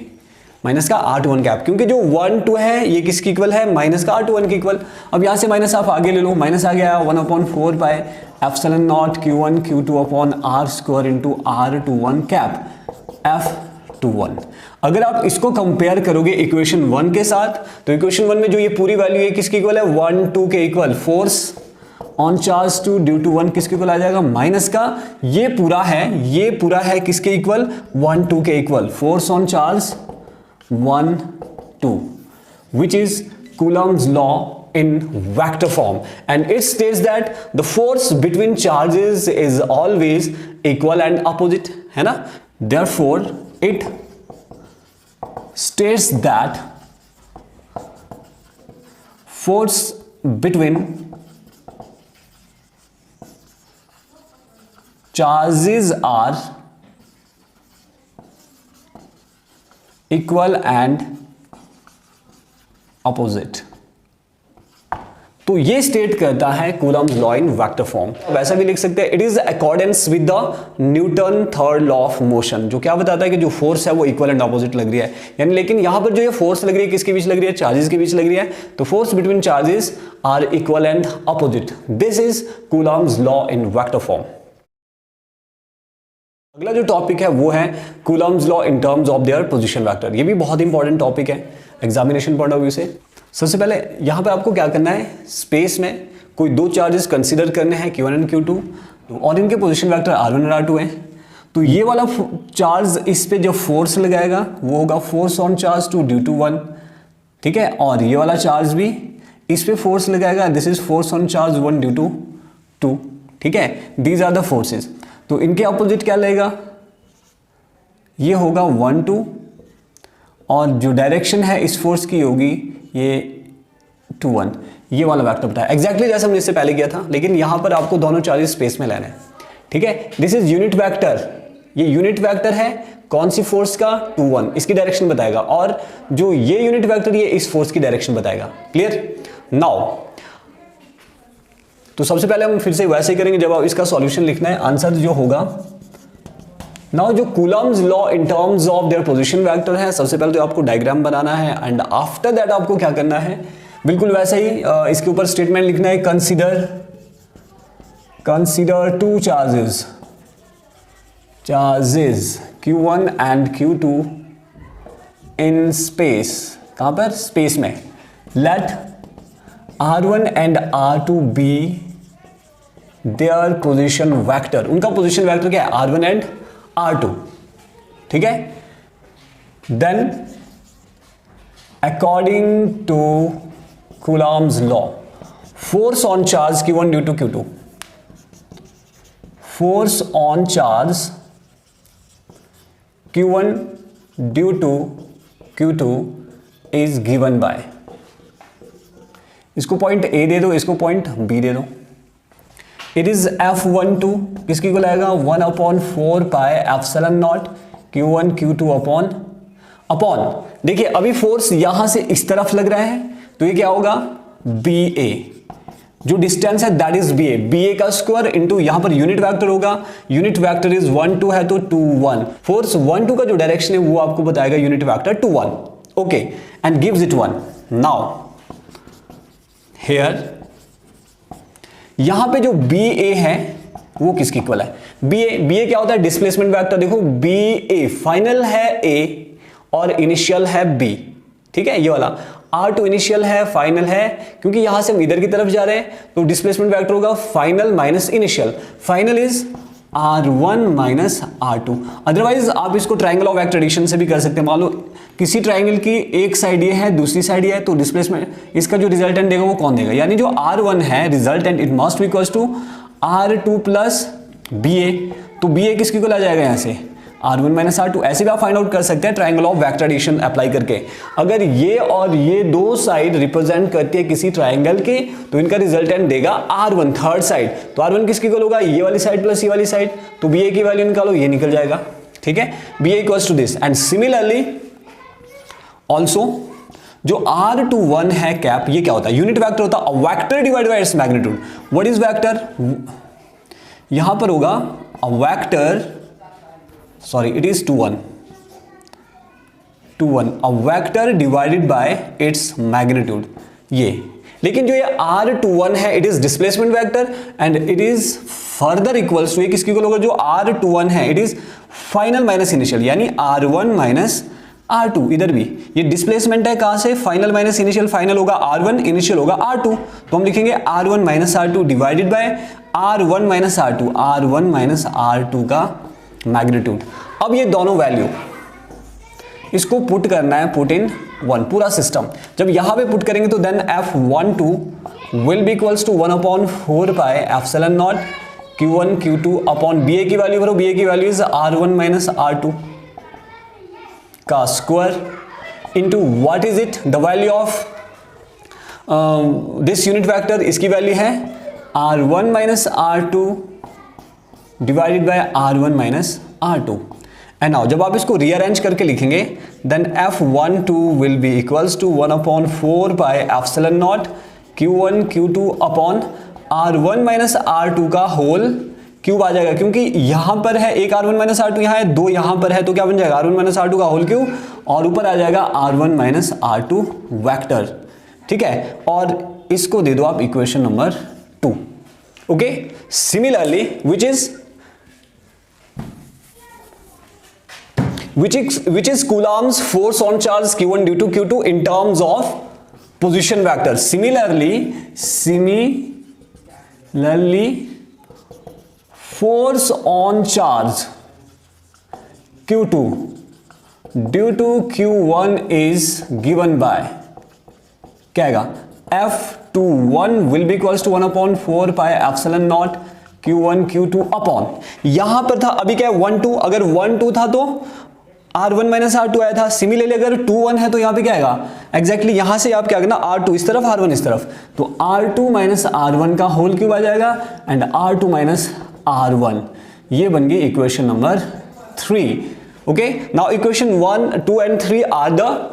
A: माइनस का r21 कैप, क्योंकि जो 1 2 है ये किसकी इक्वल है? माइनस का r21 की इक्वल। अब यहां से माइनस आप आगे ले लो, माइनस आ गया 1/4 pi epsilon naught Q1 Q2 upon r² into r21 cap F21। अगर आप इसको कंपेयर करोगे इक्वेशन 1 के साथ, तो इक्वेशन 1 में जो ये पूरी वैल्यू है किसकी इक्वल है? 1 2 के equal. Force on charge 2 due to 1 किसके इक्वल आ जाएगा? माइनस का ये पूरा है किसके इक्वल? 1 2 के equal. Force on charge 1 2 which is Coulomb's law in vector form, and it states that the force between charges is always equal and opposite, है ना? Therefore it states that force between charges are equal and opposite। तो ये state करता है Coulomb's law in vector form. वैसा भी लिख सकते हैं it is accordance with the Newton third law of motion, जो क्या बताता है कि जो फोर्स है वो इक्वल एंड ऑपोजिट लग रही है। यानी लेकिन यहां पर जो ये फोर्स लग रही है किसके बीच लग रही है? चार्जेस के बीच लग रही है। तो force between charges are equal and opposite. This is Coulomb's law in vector form. अगला जो टॉपिक है वो है Coulomb's law in terms of their position vector. ये भी बहुत इंपॉर्टेंट टॉपिक है एग्जामिनेशन पॉइंट ऑफ व्यू से। सबसे पहले यहां पे आपको क्या करना है? स्पेस में कोई दो चार्जेस कंसीडर करने हैं Q1 एंड Q2, और इनके पोजीशन वेक्टर R1 और R2 हैं। तो ये वाला चार्ज इस पे जो फोर्स लगाएगा वो होगा force on charge 2 due to 1, ठीक है। और ये वाला चार्ज भी इस पे फोर्स लगाएगा, this is force on charge 1 due to 2, ठीक है। These are the forces. तो इनके अपोजिट क्या लगेगा? ये होगा 1 2, और जो डायरेक्शन है इस फोर्स की होगी ये 2 1। ये वाला वेक्टर बताया एग्जैक्टली जैसे हमने इससे पहले किया था, लेकिन यहां पर आपको दोनों चार्जेस स्पेस में लेना है, ठीक है। दिस इज यूनिट वेक्टर, ये यूनिट वेक्टर है कौन सी फोर्स का? 2 1, इसकी डायरेक्शन बताएगा, और जो ये यूनिट वेक्टर ये इस फोर्स की डायरेक्शन बताएगा। क्लियर? नाउ तो सबसे पहले हम फिर से वैसे ही करेंगे जब आप इसका सॉल्यूशन लिखना है। आंसर जो होगा नाउ जो Coulomb's law in terms of their position vector है, सबसे पहले तो आपको डायग्राम बनाना है, एंड आफ्टर दैट आपको क्या करना है? बिल्कुल वैसे ही इसके ऊपर स्टेटमेंट लिखना है, consider two charges Q1 and Q2 in space. कहां पर? स्पेस में। Let R1 and R2 be their position vector. उनका पोजीशन वेक्टर क्या है? R1 एंड R2, ठीक है। Then according to Coulomb's law, force on charge Q1 due to Q2, force on charge Q1 due to Q2 is given by, इसको point A दे दो, इसको point B दे दो। It is F12 किसकी को लाएगा 1/4 pi epsilon naught Q1 Q2 upon देखिए अभी फोर्स यहां से इस तरफ लग रहा है तो ये क्या होगा BA, जो डिस्टेंस है दैट इज BA का स्क्वायर इंटू यहां पर यूनिट वेक्टर होगा, यूनिट वेक्टर इज 1 2 है तो 2 1, फोर्स 1 2 का जो डायरेक्शन है वो आपको बताएगा unit vector 2 1, okay, and gives it 1। Now here यहां पे जो BA है वो किसकी इक्वल है, BA क्या होता है डिस्प्लेसमेंट वेक्टर। देखो BA फाइनल है A और इनिशियल है B, ठीक है, ये वाला R2 इनिशियल है फाइनल है, क्योंकि यहां से हम इधर की तरफ जा रहे हैं तो डिस्प्लेसमेंट वेक्टर होगा final minus initial, final is R1 minus R2। Otherwise आप इसको ट्राइंगल ऑफ वेक्टर एडिशन से भी कर सकते हैं। मान लो किसी ट्राइंगल की एक साइड ये है दूसरी साइड ये है तो डिस्प्लेसमेंट इसका जो रिजल्टेंट देगा वो कौन देगा, यानी जो R1 है resultant it must be equals to R2 plus BA, तो BA किसकी को ला जाएगा यहां से R1 माइनस R2। ऐसे भी आप फाइंड आउट कर सकते हैं triangle of vector addition apply करके। अगर ये और ये दो साइड रिप्रेजेंट करती है किसी ट्राइंगल के तो इनका रिजल्टेंट देगा R1 थर्ड साइड, तो R1 किसकी को होगा ये वाली साइड प्लस ये वाली साइड, तो BA की वैल्यू निकालो ये निकल जाएगा, ठीक है, BA equals to this. And similarly also जो R21 है कैप, ये क्या होता है यूनिट वेक्टर होता है vector divide by its magnitude. What is vector, यहां पर होगा a vector, sorry it is 2 1 a vector divided by its magnitude ये, लेकिन जो ये R21 है it is displacement vector and it is further equals to, ये किसकी इक्वल होगा जो R21 है it is final minus initial, यानी R1 माइनस R2। इधर भी ये डिस्प्लेसमेंट है कहां से फाइनल माइनस इनिशियल, फाइनल होगा R1 इनिशियल होगा R2, तो हम लिखेंगे R1 minus R2 divided by R1 minus R2, R1 minus R2 का मैग्नीट्यूड। अब ये दोनों वैल्यू इसको पुट करना है, पुट इन 1 पूरा सिस्टम। जब यहां पे पुट करेंगे तो then F12 will be equals to 1/4 pi epsilon naught Q1 Q2 upon BA की वैल्यू भरो, BA की value is R1 minus R2 का square into what is it the value of this unit vector, इसकी value है R1 minus R2 divided by R1 minus R2। And now जब आप इसको rearrange करके लिखेंगे then F12 will be equals to 1/4 pi epsilon naught Q1 Q2 upon R1 minus R2 का whole cube आ जाएगा, क्योंकि यहां पर है एक R1 माइनस R2 यहां है, दो यहां पर है तो क्या बन जाएगा R1 माइनस R2 का होल क्यूब और ऊपर आ जाएगा R1 माइनस R2 वेक्टर, ठीक है, और इसको दे दो आप equation number 2, okay. Similarly which is Coulomb's force on charge Q1 due to Q2 in terms of position vector. Similarly force on charge Q2 due to Q1 is given by क्या आएगा F21 will be equals to 1/4 pi epsilon naught Q1 Q2 upon, यहां पर था अभी क्या है 1 2, अगर 1 2 था तो R1 माइनस R2 आया था, सिमिलरली अगर 2 1 है तो यहां पे क्या आएगा एग्जैक्टली यहां से आप क्या करना R2 इस तरफ R1 इस तरफ, तो R2 माइनस R1 का होल क्यूब आ जाएगा एंड R2 माइनस R1, ये बन गई equation number 3, okay. Now equation 1 2 and 3 are the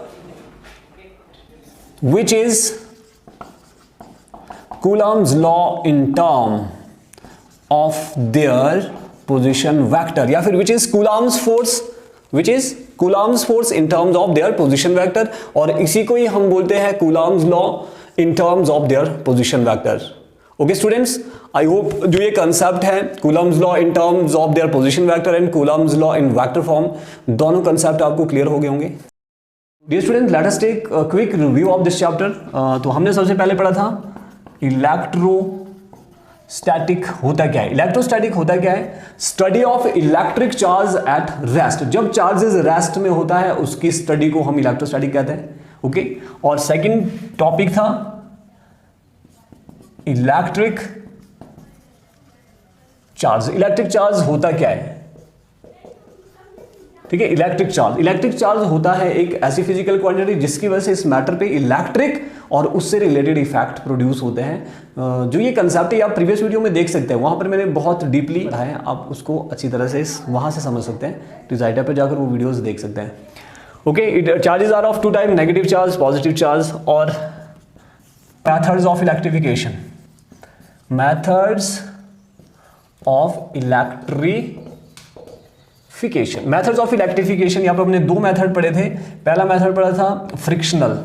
A: which is Coulomb's law in term of their position vector, या फिर which is Coulomb's force in terms of their position vector, और इसी को ही हम बोलते हैं Coulomb's law in terms of their position vector। Okay students, I hope जो ये कंसेप्ट है Coulomb's law in terms of their position vector and Coulomb's law in vector form, दोनों कंसेप्ट आपको क्लियर हो गए होंगे। Dear student, let us take a quick review of this chapter. तो हमने सबसे पहले पढ़ा था इलेक्ट्रोस्टैटिक होता क्या है। इलेक्ट्रोस्टैटिक होता क्या है, study of electric charge at rest, जब चार्जेस रेस्ट में होता है उसकी स्टडी को हम इलेक्ट्रोस्टैटिक कहते हैं, ओके। और सेकंड टॉपिक था इलेक्ट्रिक चार्ज। इलेक्ट्रिक चार्ज होता क्या है? ठीक है, इलेक्ट्रिक चार्ज होता है एक ऐसी फिजिकल क्वांटिटी जिसकी वजह से इस मैटर पे इलेक्ट्रिक और उससे रिलेटेड इफेक्ट प्रोड्यूस होते हैं। जो ये कंसेप्ट है आप प्रीवियस वीडियो में देख सकते हैं, वहां पर मैंने बहुत डीपली पढ़ाया है, आप उसको अच्छी तरह से वहां से समझ सकते हैं। टिजाइटा पे जाकर वो वीडियोस देख सकते हैं। Okay, charges are of two type, negative charge, positive charge. और methods of electrification, methods of electrification, methods of electrification. यहां पर हमने दो मेथड पढ़े थे। पहला मेथड पढ़ा था फ्रिक्शनल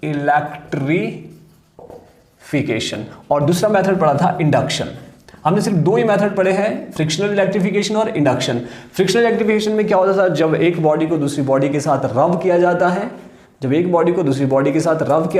A: इलेक्ट्रिफिकेशन और दूसरा मेथड पढ़ा था इंडक्शन। हमने सिर्फ दो ही मेथड पढ़े हैं, फ्रिक्शनल इलेक्ट्रिफिकेशन और इंडक्शन। फ्रिक्शनल इलेक्ट्रिफिकेशन में क्या होता था, जब एक बॉडी को दूसरी बॉडी के साथ रब किया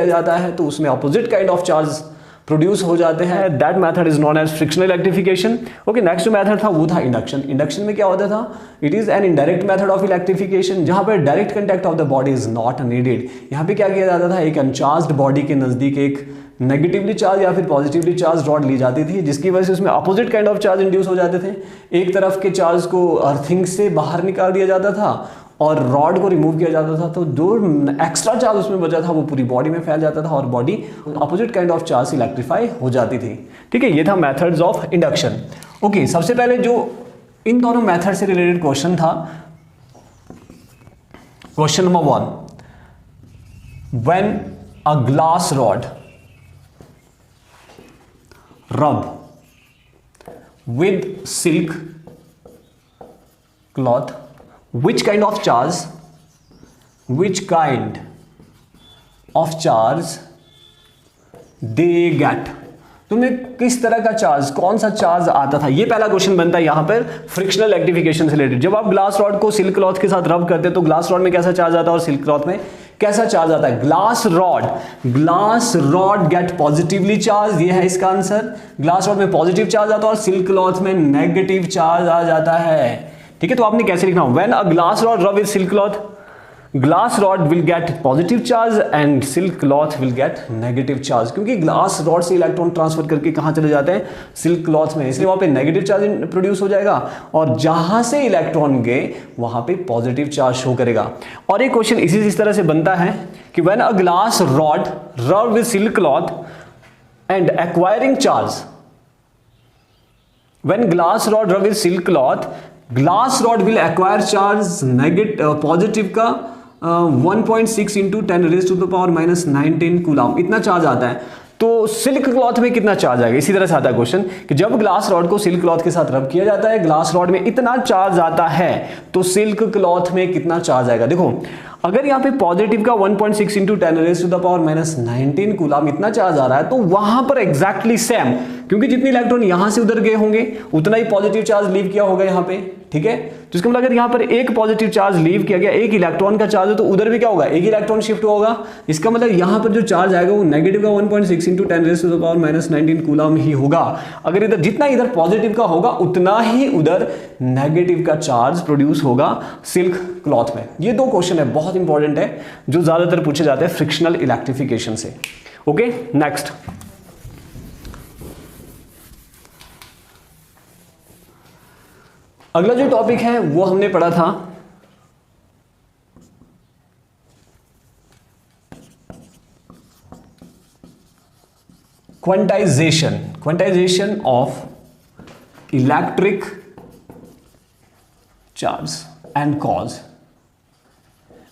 A: जाता है, तो उसमें opposite kind of charge produce हो जाते हैं। That method is known as frictional electrification. Okay, next जो मेथड था वो था इंडक्शन। इंडक्शन में क्या होता था, it is an indirect method of electrification जहां पर direct contact of the body is not needed. यहां पे क्या किया जाता था, एक अनचार्ज्ड बॉडी के नजदीक एक नेगेटिवली चार्ज या फिर पॉजिटिवली चार्ज रॉड ली जाती थी, जिसकी वजह से उसमें opposite kind of charge induce हो जाते थे। एक तरफ के चार्ज को अर्थिंग से बाहर निकाल दिया जाता था और रॉड को रिमूव किया जाता था, तो जो एक्स्ट्रा चार्ज उसमें बचा था वो पूरी बॉडी में फैल जाता था और body opposite kind of charge electrify हो जाती थी। ठीक है, ये था मेथड्स ऑफ इंडक्शन। ओके, सबसे पहले जो इन दोनों मेथड से रिलेटेड क्वेश्चन था, question number 1, when a glass rod rub with silk cloth, which kind of charge they get? तुम्हें किस तरह का चार्ज, कौन सा चार्ज आता था, ये पहला क्वेश्चन बनता है यहां पर फ्रिक्शनल इलेक्ट्रिफिकेशन से रिलेटेड। जब आप ग्लास रॉड को सिल्क क्लॉथ के साथ रब करते हैं तो ग्लास रॉड में कैसा चार्ज आता है और सिल्क क्लॉथ में कैसा चार्ज आता है? Glass rod get positively charge, ये है इसका आंसर। ग्लास रॉड में पॉजिटिव चार्ज आता है और सिल्क क्लॉथ में नेगेटिव चार्ज आ जाता है। ठीक है, तो आपने कैसे लिखना, when a glass rod rub with silk cloth, glass rod will get positive charge and silk cloth will get negative charge, क्योंकि ग्लास रॉड से इलेक्ट्रॉन ट्रांसफर करके कहां चले जाते हैं, सिल्क क्लॉथ में, इसलिए वहां पे नेगेटिव चार्ज प्रोड्यूस हो जाएगा और जहां से इलेक्ट्रॉन गए वहां पे पॉजिटिव चार्ज शो करेगा। और एक क्वेश्चन इस तरह से बनता है कि when a glass rod rub with silk cloth and acquiring charge, when glass rod rub with silk cloth, glass rod will acquire charge positive का 1.6 इंटू 10⁻⁻⁹ कूलम, इतना चार्ज आता है। तो सिल्क क्लॉथ में कितना चार्ज आएगा? इसी तरह से आता है क्वेश्चन कि जब ग्लास रॉड को सिल्क क्लॉथ के साथ रब किया जाता है, ग्लास रॉड में इतना चार्ज आता है, तो सिल्क क्लॉथ में कितना चार्ज आएगा? देखो, अगर यहाँ पे पॉजिटिव का 1.6 इंटू 10⁻⁻⁹ कूलम इतना चार्ज आ रहा है, तो वहां पर एग्जैक्टली सेम, क्योंकि जितने इलेक्ट्रॉन यहां से उधर गए होंगे उतना ही पॉजिटिव चार्ज लीव किया होगा यहाँ पे। ठीक है, तो इसका मतलब अगर यहाँ पर एक पॉजिटिव चार्ज लीव किया गया, एक इलेक्ट्रॉन का चार्ज है, तो उधर भी क्या होगा, एक इलेक्ट्रॉन शिफ्ट होगा। इसका मतलब यहाँ पर जो चार्ज आएगा वो नेगेटिव का 1.6 इंटू 10⁻⁻⁹ कूलम ही होगा। अगर इधर जितना इधर पॉजिटिव का होगा उतना ही उधर नेगेटिव का चार्ज प्रोड्यूस होगा सिल्क क्लॉथ में। ये दो क्वेश्चन है, बहुत इंपॉर्टेंट है, जो ज्यादातर पूछे जाते हैं फ्रिक्शनल इलेक्ट्रिफिकेशन से। ओके, नेक्स्ट अगला जो टॉपिक है वो हमने पढ़ा था quantization of electric charge and cause.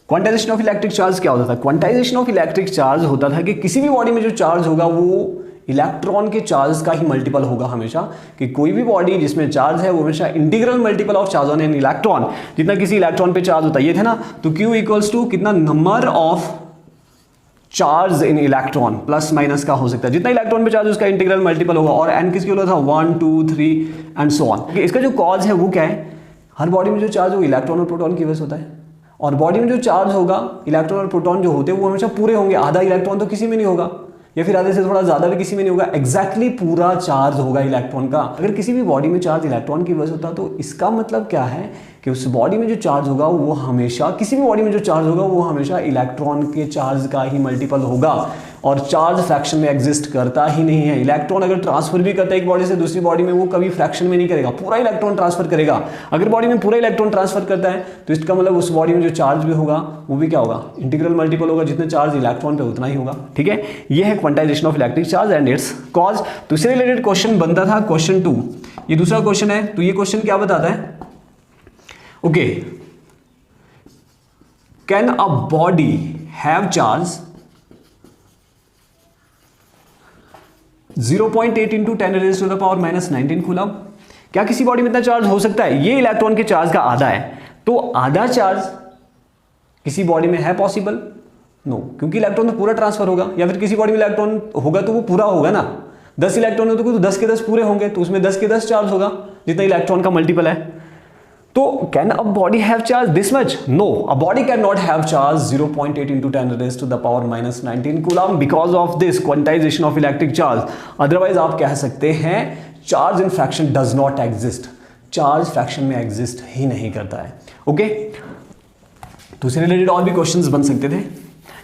A: Quantization of electric charge क्या होता था? क्वांटाइजेशन ऑफ इलेक्ट्रिक चार्ज होता था कि किसी भी बॉडी में जो चार्ज होगा वो इलेक्ट्रॉन के चार्ज का ही मल्टीपल होगा हमेशा, कि कोई भी बॉडी जिसमें चार्ज है वो हमेशा integral multiple of charge on an electron, जितना किसी इलेक्ट्रॉन पे चार्ज होता है, ये थे ना, तो Q इक्वल्स टू कितना, number of charge in electron, plus minus का हो सकता है, जितना इलेक्ट्रॉन पे चार्ज उसका इंटीग्रल मल्टीपल होगा, और n किसके लिए था, 1 2 3 एंड सो ऑन। इसका जो कॉज है वो क्या है, हर बॉडी में जो चार्ज हो इलेक्ट्रॉन और प्रोटॉन की वजह से होता है, और बॉडी में जो चार्ज होगा इलेक्ट्रॉन और प्रोटॉन जो होते हैं वो हमेशा पूरे होंगे, आधा इलेक्ट्रॉन तो किसी में नहीं होगा, या फिर आधे से थोड़ा ज्यादा भी किसी में नहीं होगा, एग्जैक्टली पूरा चार्ज होगा इलेक्ट्रॉन का। अगर किसी भी बॉडी में चार्ज इलेक्ट्रॉन की वजह से होता तो इसका मतलब क्या है कि उस बॉडी में जो चार्ज होगा वो हमेशा, किसी भी बॉडी में जो चार्ज होगा वो हमेशा इलेक्ट्रॉन के चार्ज का ही मल्टीपल होगा। और चार्ज फ्रैक्शन में एग्जिस्ट करता ही नहीं है। इलेक्ट्रॉन अगर ट्रांसफर भी करता है एक बॉडी से दूसरी बॉडी में, वो कभी फ्रैक्शन में नहीं करेगा, पूरा इलेक्ट्रॉन ट्रांसफर करेगा। अगर बॉडी में पूरा इलेक्ट्रॉन ट्रांसफर करता है तो इसका मतलब उस बॉडी में जो चार्ज भी होगा वो भी क्या होगा, इंटीग्रल मल्टीपल होगा, जितने चार्ज इलेक्ट्रॉन पे उतना ही होगा। ठीक है, ये है quantization of electric charge and it's cause. तो इससे रिलेटेड क्वेश्चन बनता था क्वेश्चन 2, ये दूसरा क्वेश्चन है। तो ये क्वेश्चन क्या बताता है, okay, can a body have charge 0.8 into 10 raise to the power -19 coulomb. क्या किसी बॉडी में इतना चार्ज हो सकता है? ये इलेक्ट्रॉन के चार्ज का आधा है, तो आधा चार्ज किसी बॉडी में है पॉसिबल? नो, क्योंकि इलेक्ट्रॉन तो पूरा ट्रांसफर होगा, या फिर किसी बॉडी में इलेक्ट्रॉन होगा तो वो पूरा होगा ना। 10 इलेक्ट्रॉन हो तो 10 के 10 पूरे होंगे, तो उसमें 10 के 10 चार्ज होगा जितना इलेक्ट्रॉन का मल्टीपल है। तो can a body have charge this much? No, a body can not have charge 0.8 into 10 raise to the power -19 coulomb because of this quantization of electric charge. Otherwise आप कह सकते हैं charge in fraction does not exist, charge fraction में exist ही नहीं करता है। Okay, तो इससे रिलेटेड और भी क्वेश्चंस बन सकते थे।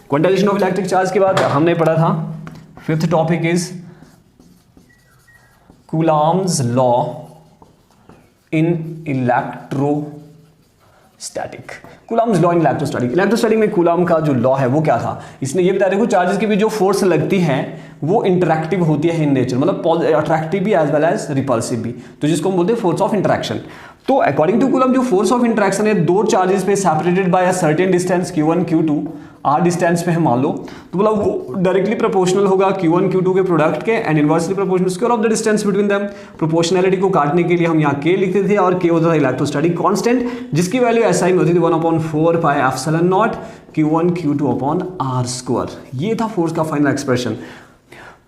A: क्वांटाइजेशन ऑफ इलेक्ट्रिक चार्ज के बाद हमने पढ़ा था fifth topic is Coulomb's law in electrostatic. Coulomb's law in electrostatic, electrostatic में कूलम का जो लॉ है वो क्या था, इसने ये बताया, देखो चार्जेस की भी जो फोर्स लगती है वो इंटरैक्टिव होती है इन नेचर, मतलब अट्रैक्टिव भी एज वेल एज रिपल्सिव भी, तो जिसको हम बोलते हैं फोर्स ऑफ इंटरैक्शन। तो अकॉर्डिंग टू कूलम जो फोर्स ऑफ इंटरैक्शन है दो चार्जेस पे separated by a certain distance q1 q2, r distance पे है मान लो, तो मतलब वो डायरेक्टली प्रोपोर्शनल होगा q1 q2 के प्रोडक्ट के and inversely proportional square of the distance between them. Proportionality को काटने के लिए हम यहाँ k लिखते थे और k होता था इलेक्ट्रोस्टैटिक कांस्टेंट, जिसकी वैल्यू SI में होती थी 1/4 pi epsilon naught q1 q2 upon r square. ये था फोर्स का फाइनल एक्सप्रेशन।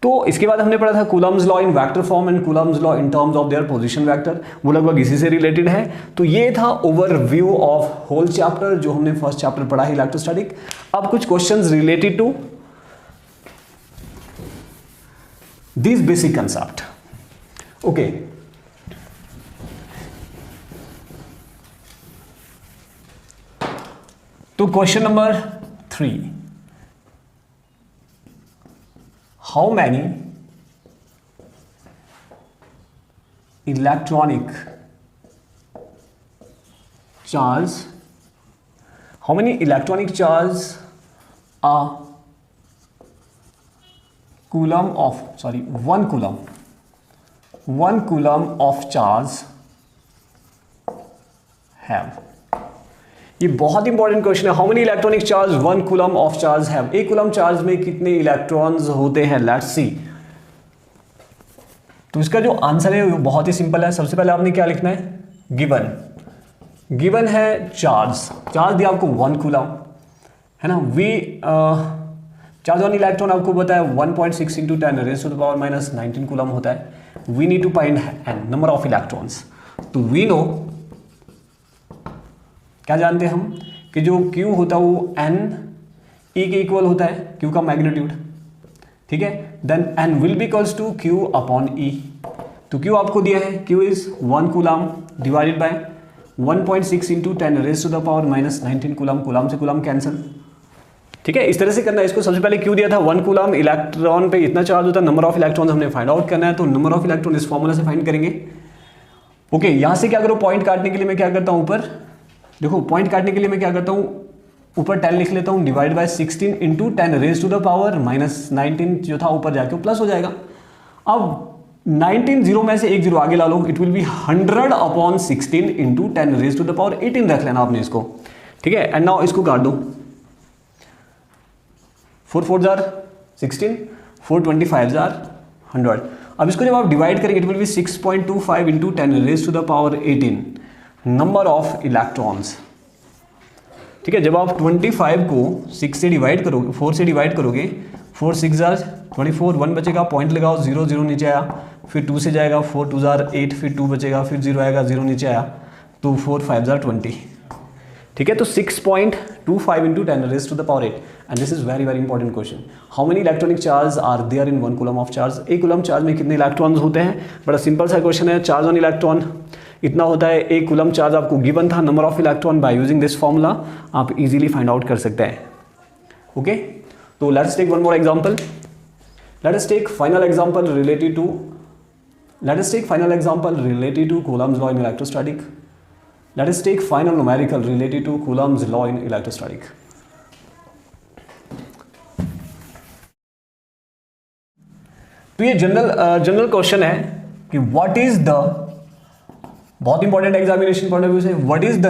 A: तो इसके बाद हमने पढ़ा था Coulomb's law in vector form and Coulomb's law in terms of their position vector, वो लगभग इसी से रिलेटेड है। तो ये था ओवरव्यू ऑफ होल चैप्टर जो हमने फर्स्ट चैप्टर पढ़ा है इलेक्ट्रोस्टैटिक। अब कुछ questions related to this basic concept. Okay, तो question number 3, how many electronic charge a coulomb of 1 coulomb of charge have। ये बहुत इंपॉर्टेंट क्वेश्चन है। How many electronic charge 1 coulomb of charge have, एक coulomb charge में कितने electrons होते हैं, let's see. तो इसका जो आंसर है वो बहुत ही सिंपल है। सबसे पहले आपने क्या लिखना है, गिवन है चार्ज दिया आपको 1 कूलम है ना। चार्ज ऑन इलेक्ट्रॉन आपको पता है 1.6 into 10 raise to the power -19 coulomb होता है। We need to find an number of electrons. तो वी नो, क्या जानते हैं हम कि जो Q होता है वो n E के इक्वल होता है, Q का मैग्नीट्यूड, ठीक है। Then n will be equals to Q upon E। तो Q आपको दिया है, Q is 1 coulomb divided by 1.6 into 10 raise to the power -19 coulomb, coulomb से कूलम कैंसिल, ठीक है। इस तरह से करना है इसको। सबसे पहले Q दिया था 1 कूलम, इलेक्ट्रॉन पे इतना चार्ज होता है, नंबर ऑफ इलेक्ट्रॉन हमने फाइंड आउट करना है, तो नंबर ऑफ इलेक्ट्रॉन इस फॉर्मूला से फाइंड करेंगे। ओके, यहां से क्या करो, पॉइंट काटने के लिए मैं क्या करता हूं, ऊपर देखो, पॉइंट काटने के लिए मैं क्या करता हूं, ऊपर 10 लिख लेता हूं divide by 16 into 10 raise to the power -19 जो था ऊपर जाके प्लस हो जाएगा। अब 19 जीरो में से एक जीरो आगे ला लो, it will be 100 upon 16 into 10 raise to the power 18 रख लेना आपने इसको, ठीक है। एंड नाउ इसको काट दो, 4 4 जार 16, 4 25 जार 100। अब इसको जब आप डिवाइड करेंगे it will be 6.25 into 10 raise to the power 18 number of electrons, ठीक है। जब आप 25 को 6 से डिवाइड करोगे, 4 से डिवाइड करोगे, 4 6 जार 24, 1 बचेगा, पॉइंट लगाओ, 0 0 नीचे आया, फिर 2 से जाएगा, 4 2 जार 8, फिर 2 बचेगा, फिर 0 आएगा, 0 नीचे आया, तो 4 5 जार 20, ठीक है। तो 6.25 into 10 raise to the power 8 and this is very very important question. How many electronic charge are there in 1 coulomb of charge, एक कूलम चार्ज में कितने इलेक्ट्रॉन्स होते हैं। बड़ा सिंपल सा क्वेश्चन है। चार्ज ऑन इलेक्ट्रॉन इतना होता है, एक कूलम चार्ज आपको गिवन था, number of electron by using this formula आप इजीली फाइंड आउट कर सकते हैं। ओके, तो let's take one more example. Let us take final example related to Coulomb's law in electrostatic. Let us take final numerical related to Coulomb's law in electrostatic. तो ये general question है कि what is the, बहुत important examination point of view से, what is the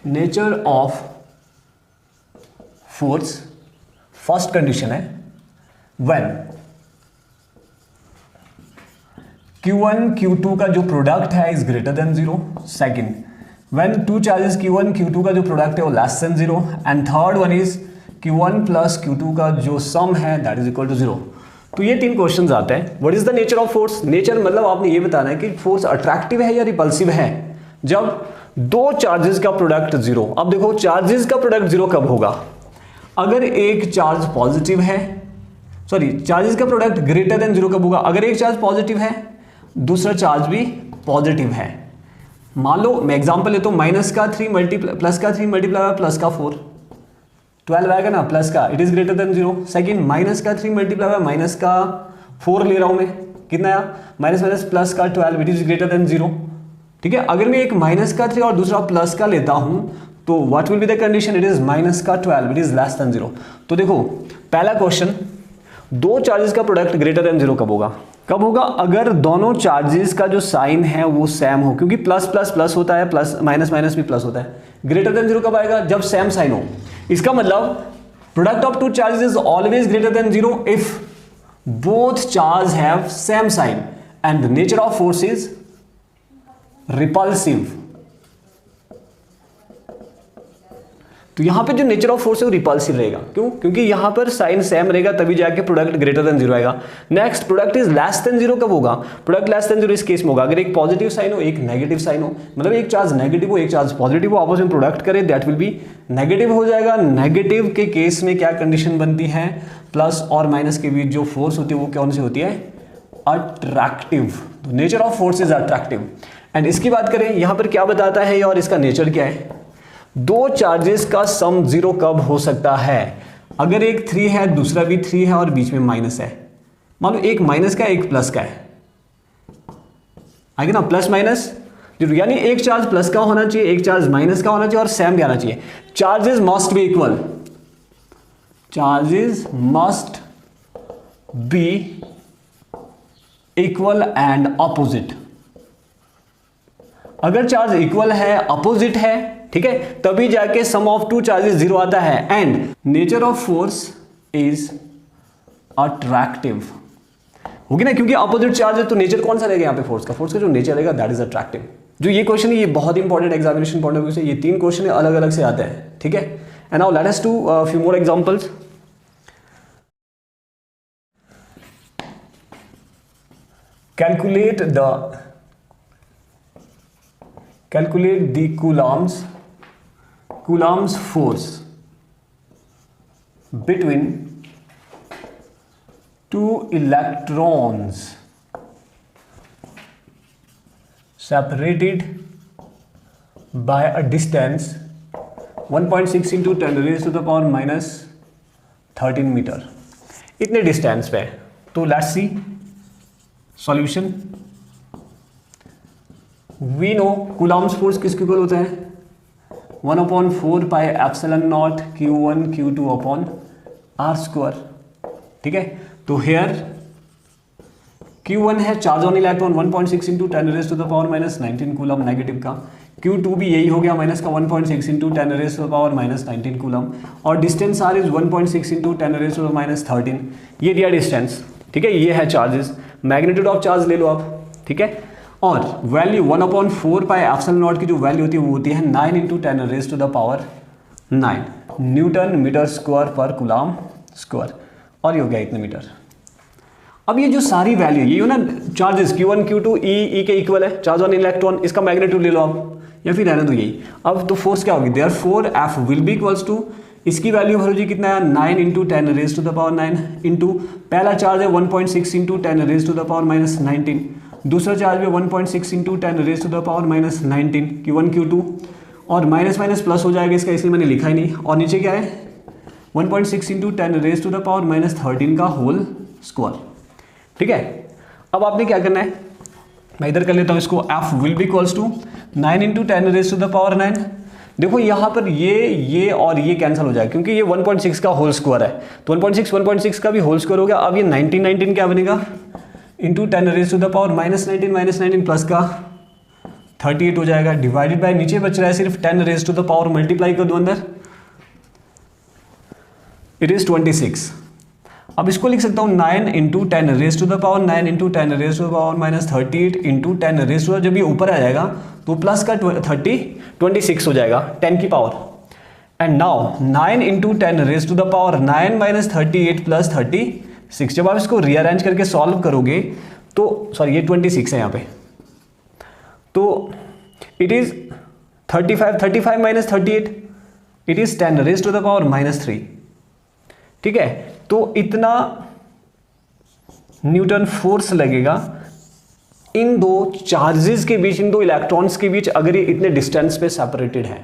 A: nature of force. First condition है when Q1 Q2 का जो product है is greater than 0. Second, when two charges Q1 Q2 का जो प्रोडक्ट है वो less than 0. And third one is Q1 plus Q2 का जो सम है दैट इज इक्वल टू 0. तो ये तीन क्वेश्चंस आते हैं. What is the nature of force. Nature मतलब आपने ये बताना है कि फोर्स अट्रैक्टिव है या रिपल्सिव है जब दो चार्जेस का प्रोडक्ट 0. अब देखो चार्जेस का प्रोडक्ट 0 कब होगा, अगर एक चार्ज पॉजिटिव है, सॉरी चार्जेस का प्रोडक्ट ग्रेटर देन 0 कब होगा, अगर एक चार्ज पॉजिटिव है दूसरा चार्ज भी पॉजिटिव है. मान लो मैं एग्जांपल लेता हूं, माइनस का 3 प्लस का 3 मल्टीप्लाई प्लस का 4, 12 आएगा ना प्लस का, it is greater than 0. Second, minus का 3 मल्टीप्लाई बाय माइनस का 4 ले रहा हूं मैं, कितना आया माइनस माइनस प्लस का 12, इट इज ग्रेटर देन 0. ठीक है, अगर मैं एक माइनस का 3 और दूसरा प्लस का लेता हूं तो what will be the condition, it is minus का 12, इट इज लेस देन 0. तो देखो पहला क्वेश्चन, दो चार्जेस का प्रोडक्ट ग्रेटर देन 0 कब होगा, अगर दोनों चार्जेस का जो साइन है वो सेम हो, क्योंकि प्लस प्लस प्लस होता है, प्लस माइनस माइनस भी प्लस होता है. ग्रेटर देन 0 कब आएगा, जब सेम साइन हो. इसका मतलब product of two charges is always greater than 0 if both charge have same sign and the nature of force is repulsive. तो यहां पे जो नेचर ऑफ फोर्स है वो रिपल्सिव रहेगा. क्यों, क्योंकि यहां पर साइन सेम रहेगा तभी जाके प्रोडक्ट ग्रेटर देन 0 आएगा. Next, product is less than 0 कब होगा, प्रोडक्ट लेस देन 0 इस केस में होगा अगर एक पॉजिटिव साइन हो एक नेगेटिव साइन हो, मतलब एक चार्ज नेगेटिव हो एक चार्ज पॉजिटिव हो, आपस में प्रोडक्ट करे दैट विल बी नेगेटिव हो जाएगा. नेगेटिव के केस में क्या कंडीशन बनती है, प्लस और माइनस के बीच जो फोर्स होती है वो कौन सी होती है, attractive. Nature of force is attractive. And इसकी बात करें यहां पर क्या बताता है और इसका नेचर क्या है, दो चार्जेस का सम 0 कब हो सकता है, अगर एक 3 है दूसरा भी 3 है और बीच में माइनस है. मान लो एक माइनस का एक प्लस का है, आएगा ना प्लस माइनस, यानी एक चार्ज प्लस का होना चाहिए एक चार्ज माइनस का होना चाहिए और सेम भी आना चाहिए. Charges must be equal, charges must be equal and opposite. अगर चार्ज इक्वल है अपोजिट है, ठीक है, तभी जाके सम ऑफ टू चार्जेस 0 आता है. And nature of force is attractive होगी ना, क्योंकि अपोजिट चार्ज है तो नेचर कौन सा रहेगा यहाँ पे फोर्स का जो नेचर रहेगा दैट इज अट्रैक्टिव. जो ये क्वेश्चन है ये बहुत important examination point of view से, ये तीन क्वेश्चन अलग अलग से आते हैं. ठीक है, and now let us do few more examples. Calculate the Coulomb's force between two electrons separated by a distance 1.6 into 10 raised to the power minus 13 metre. इतने डिस्टेंस पे. तो let's see solution. We know Coulomb's force किसके equal होता है, 1/4 pi epsilon naught Q1 Q2 upon R square. ठीक है, तो here Q1 है charge on electron 1.6 into 10 raise to the power minus 19 coulomb negative का. Q2 भी यही हो गया माइनस का 1.6 into 10 raise to the power minus 19 coulomb. और distance R is 1.6 into 10 raise to the minus 13. ये दिया डिस्टेंस. ठीक है, ये है चार्जेस. मैग्नीट्यूड ऑफ चार्ज ले लो आप. ठीक है, और वैल्यू 1/4 पाई एप्सिलॉन नॉट की जो वैल्यू होती है वो होती है 9 into 10 raise to the power 9 newton metre square per coulomb square. और ये हो गया इतने मीटर. अब ये जो सारी वैल्यू ये हो ना चार्जेस Q1 Q2 E के इक्वल है चार्ज ऑन इलेक्ट्रॉन, इसका मैग्नीट्यूड ले लो आप या फिर रहने दो यही. अब तो फोर्स क्या होगी, therefore F will be equals to, इसकी वैल्यू भरो जी कितना है 9 into 10 raise to the power 9 into पहला चार्ज है 1.6 into 10 raise to the power minus 19, दूसरा चार्ज है 1.6 into 10 raise to the power minus 19 Q1 Q2, और माइनस माइनस प्लस हो जाएगा इसका, इसलिए मैंने लिखा ही नहीं. और नीचे क्या है 1.6 into 10 raise to the power -13 का होल स्क्वायर। ठीक है, अब आपने क्या करना है, मैं इधर कर लेता हूँ इसको, f will be equals to 9 into 10 raise to the power 9। देखो यहाँ पर ये और ये कैंसिल हो जाएगा क्योंकि ये 1.6 का होल स्क्वायर है, तो 1.6 का भी होल स्क्वायर हो गया। अब ये 19 क्या बनेगा, into 10 raise to the power -19 plus का 38 हो जाएगा, डिवाइडेड बाय नीचे बच रहा है सिर्फ 10 raise to the power, multiply कर दो अंदर, इट इज 26। अब इसको लिख सकता हूँ 9 into 10 raise to the power 9 into 10 raise to the power -38 into 10 raise to the, जब ये ऊपर आ जाएगा तो प्लस का 26 हो जाएगा 10 की power. And now 9 into 10 raise to the power 9 -38 plus 36, जब आप इसको रीअरेंज करके सॉल्व करोगे तो सॉरी ये 26 है यहाँ पे, तो it is 35 minus 38, it is 10 raise to the power -3। ठीक है, तो इतना न्यूटन फोर्स लगेगा इन दो चार्जेस के बीच, इन दो इलेक्ट्रॉन्स के बीच, अगर ये इतने डिस्टेंस पे सेपरेटेड है।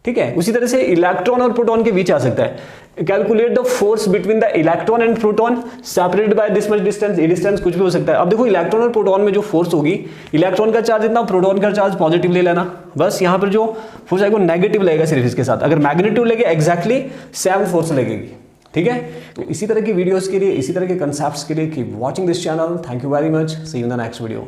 A: ठीक है, उसी तरह से इलेक्ट्रॉन और प्रोटॉन के बीच आ सकता है। Calculate the force between the electron and proton separated by this much distance, ये डिस्टेंस कुछ भी हो सकता है। अब देखो इलेक्ट्रॉन और प्रोटॉन में जो फोर्स होगी, इलेक्ट्रॉन का चार्ज इतना, प्रोटॉन का चार्ज पॉजिटिव ले लेना, बस यहाँ पर जो फोर्स आएगा नेगेटिव लगेगा सिर्फ इसके साथ। अगर मैग्नेटिव लगे एग्जैक्टली सेम फोर्स लगेगी। ठीक है, तो इसी तरह की वीडियोस के लिए, इसी तरह के कंसेप्ट्स के लिए keep watching this channel. Thank you very much, see you in the next video.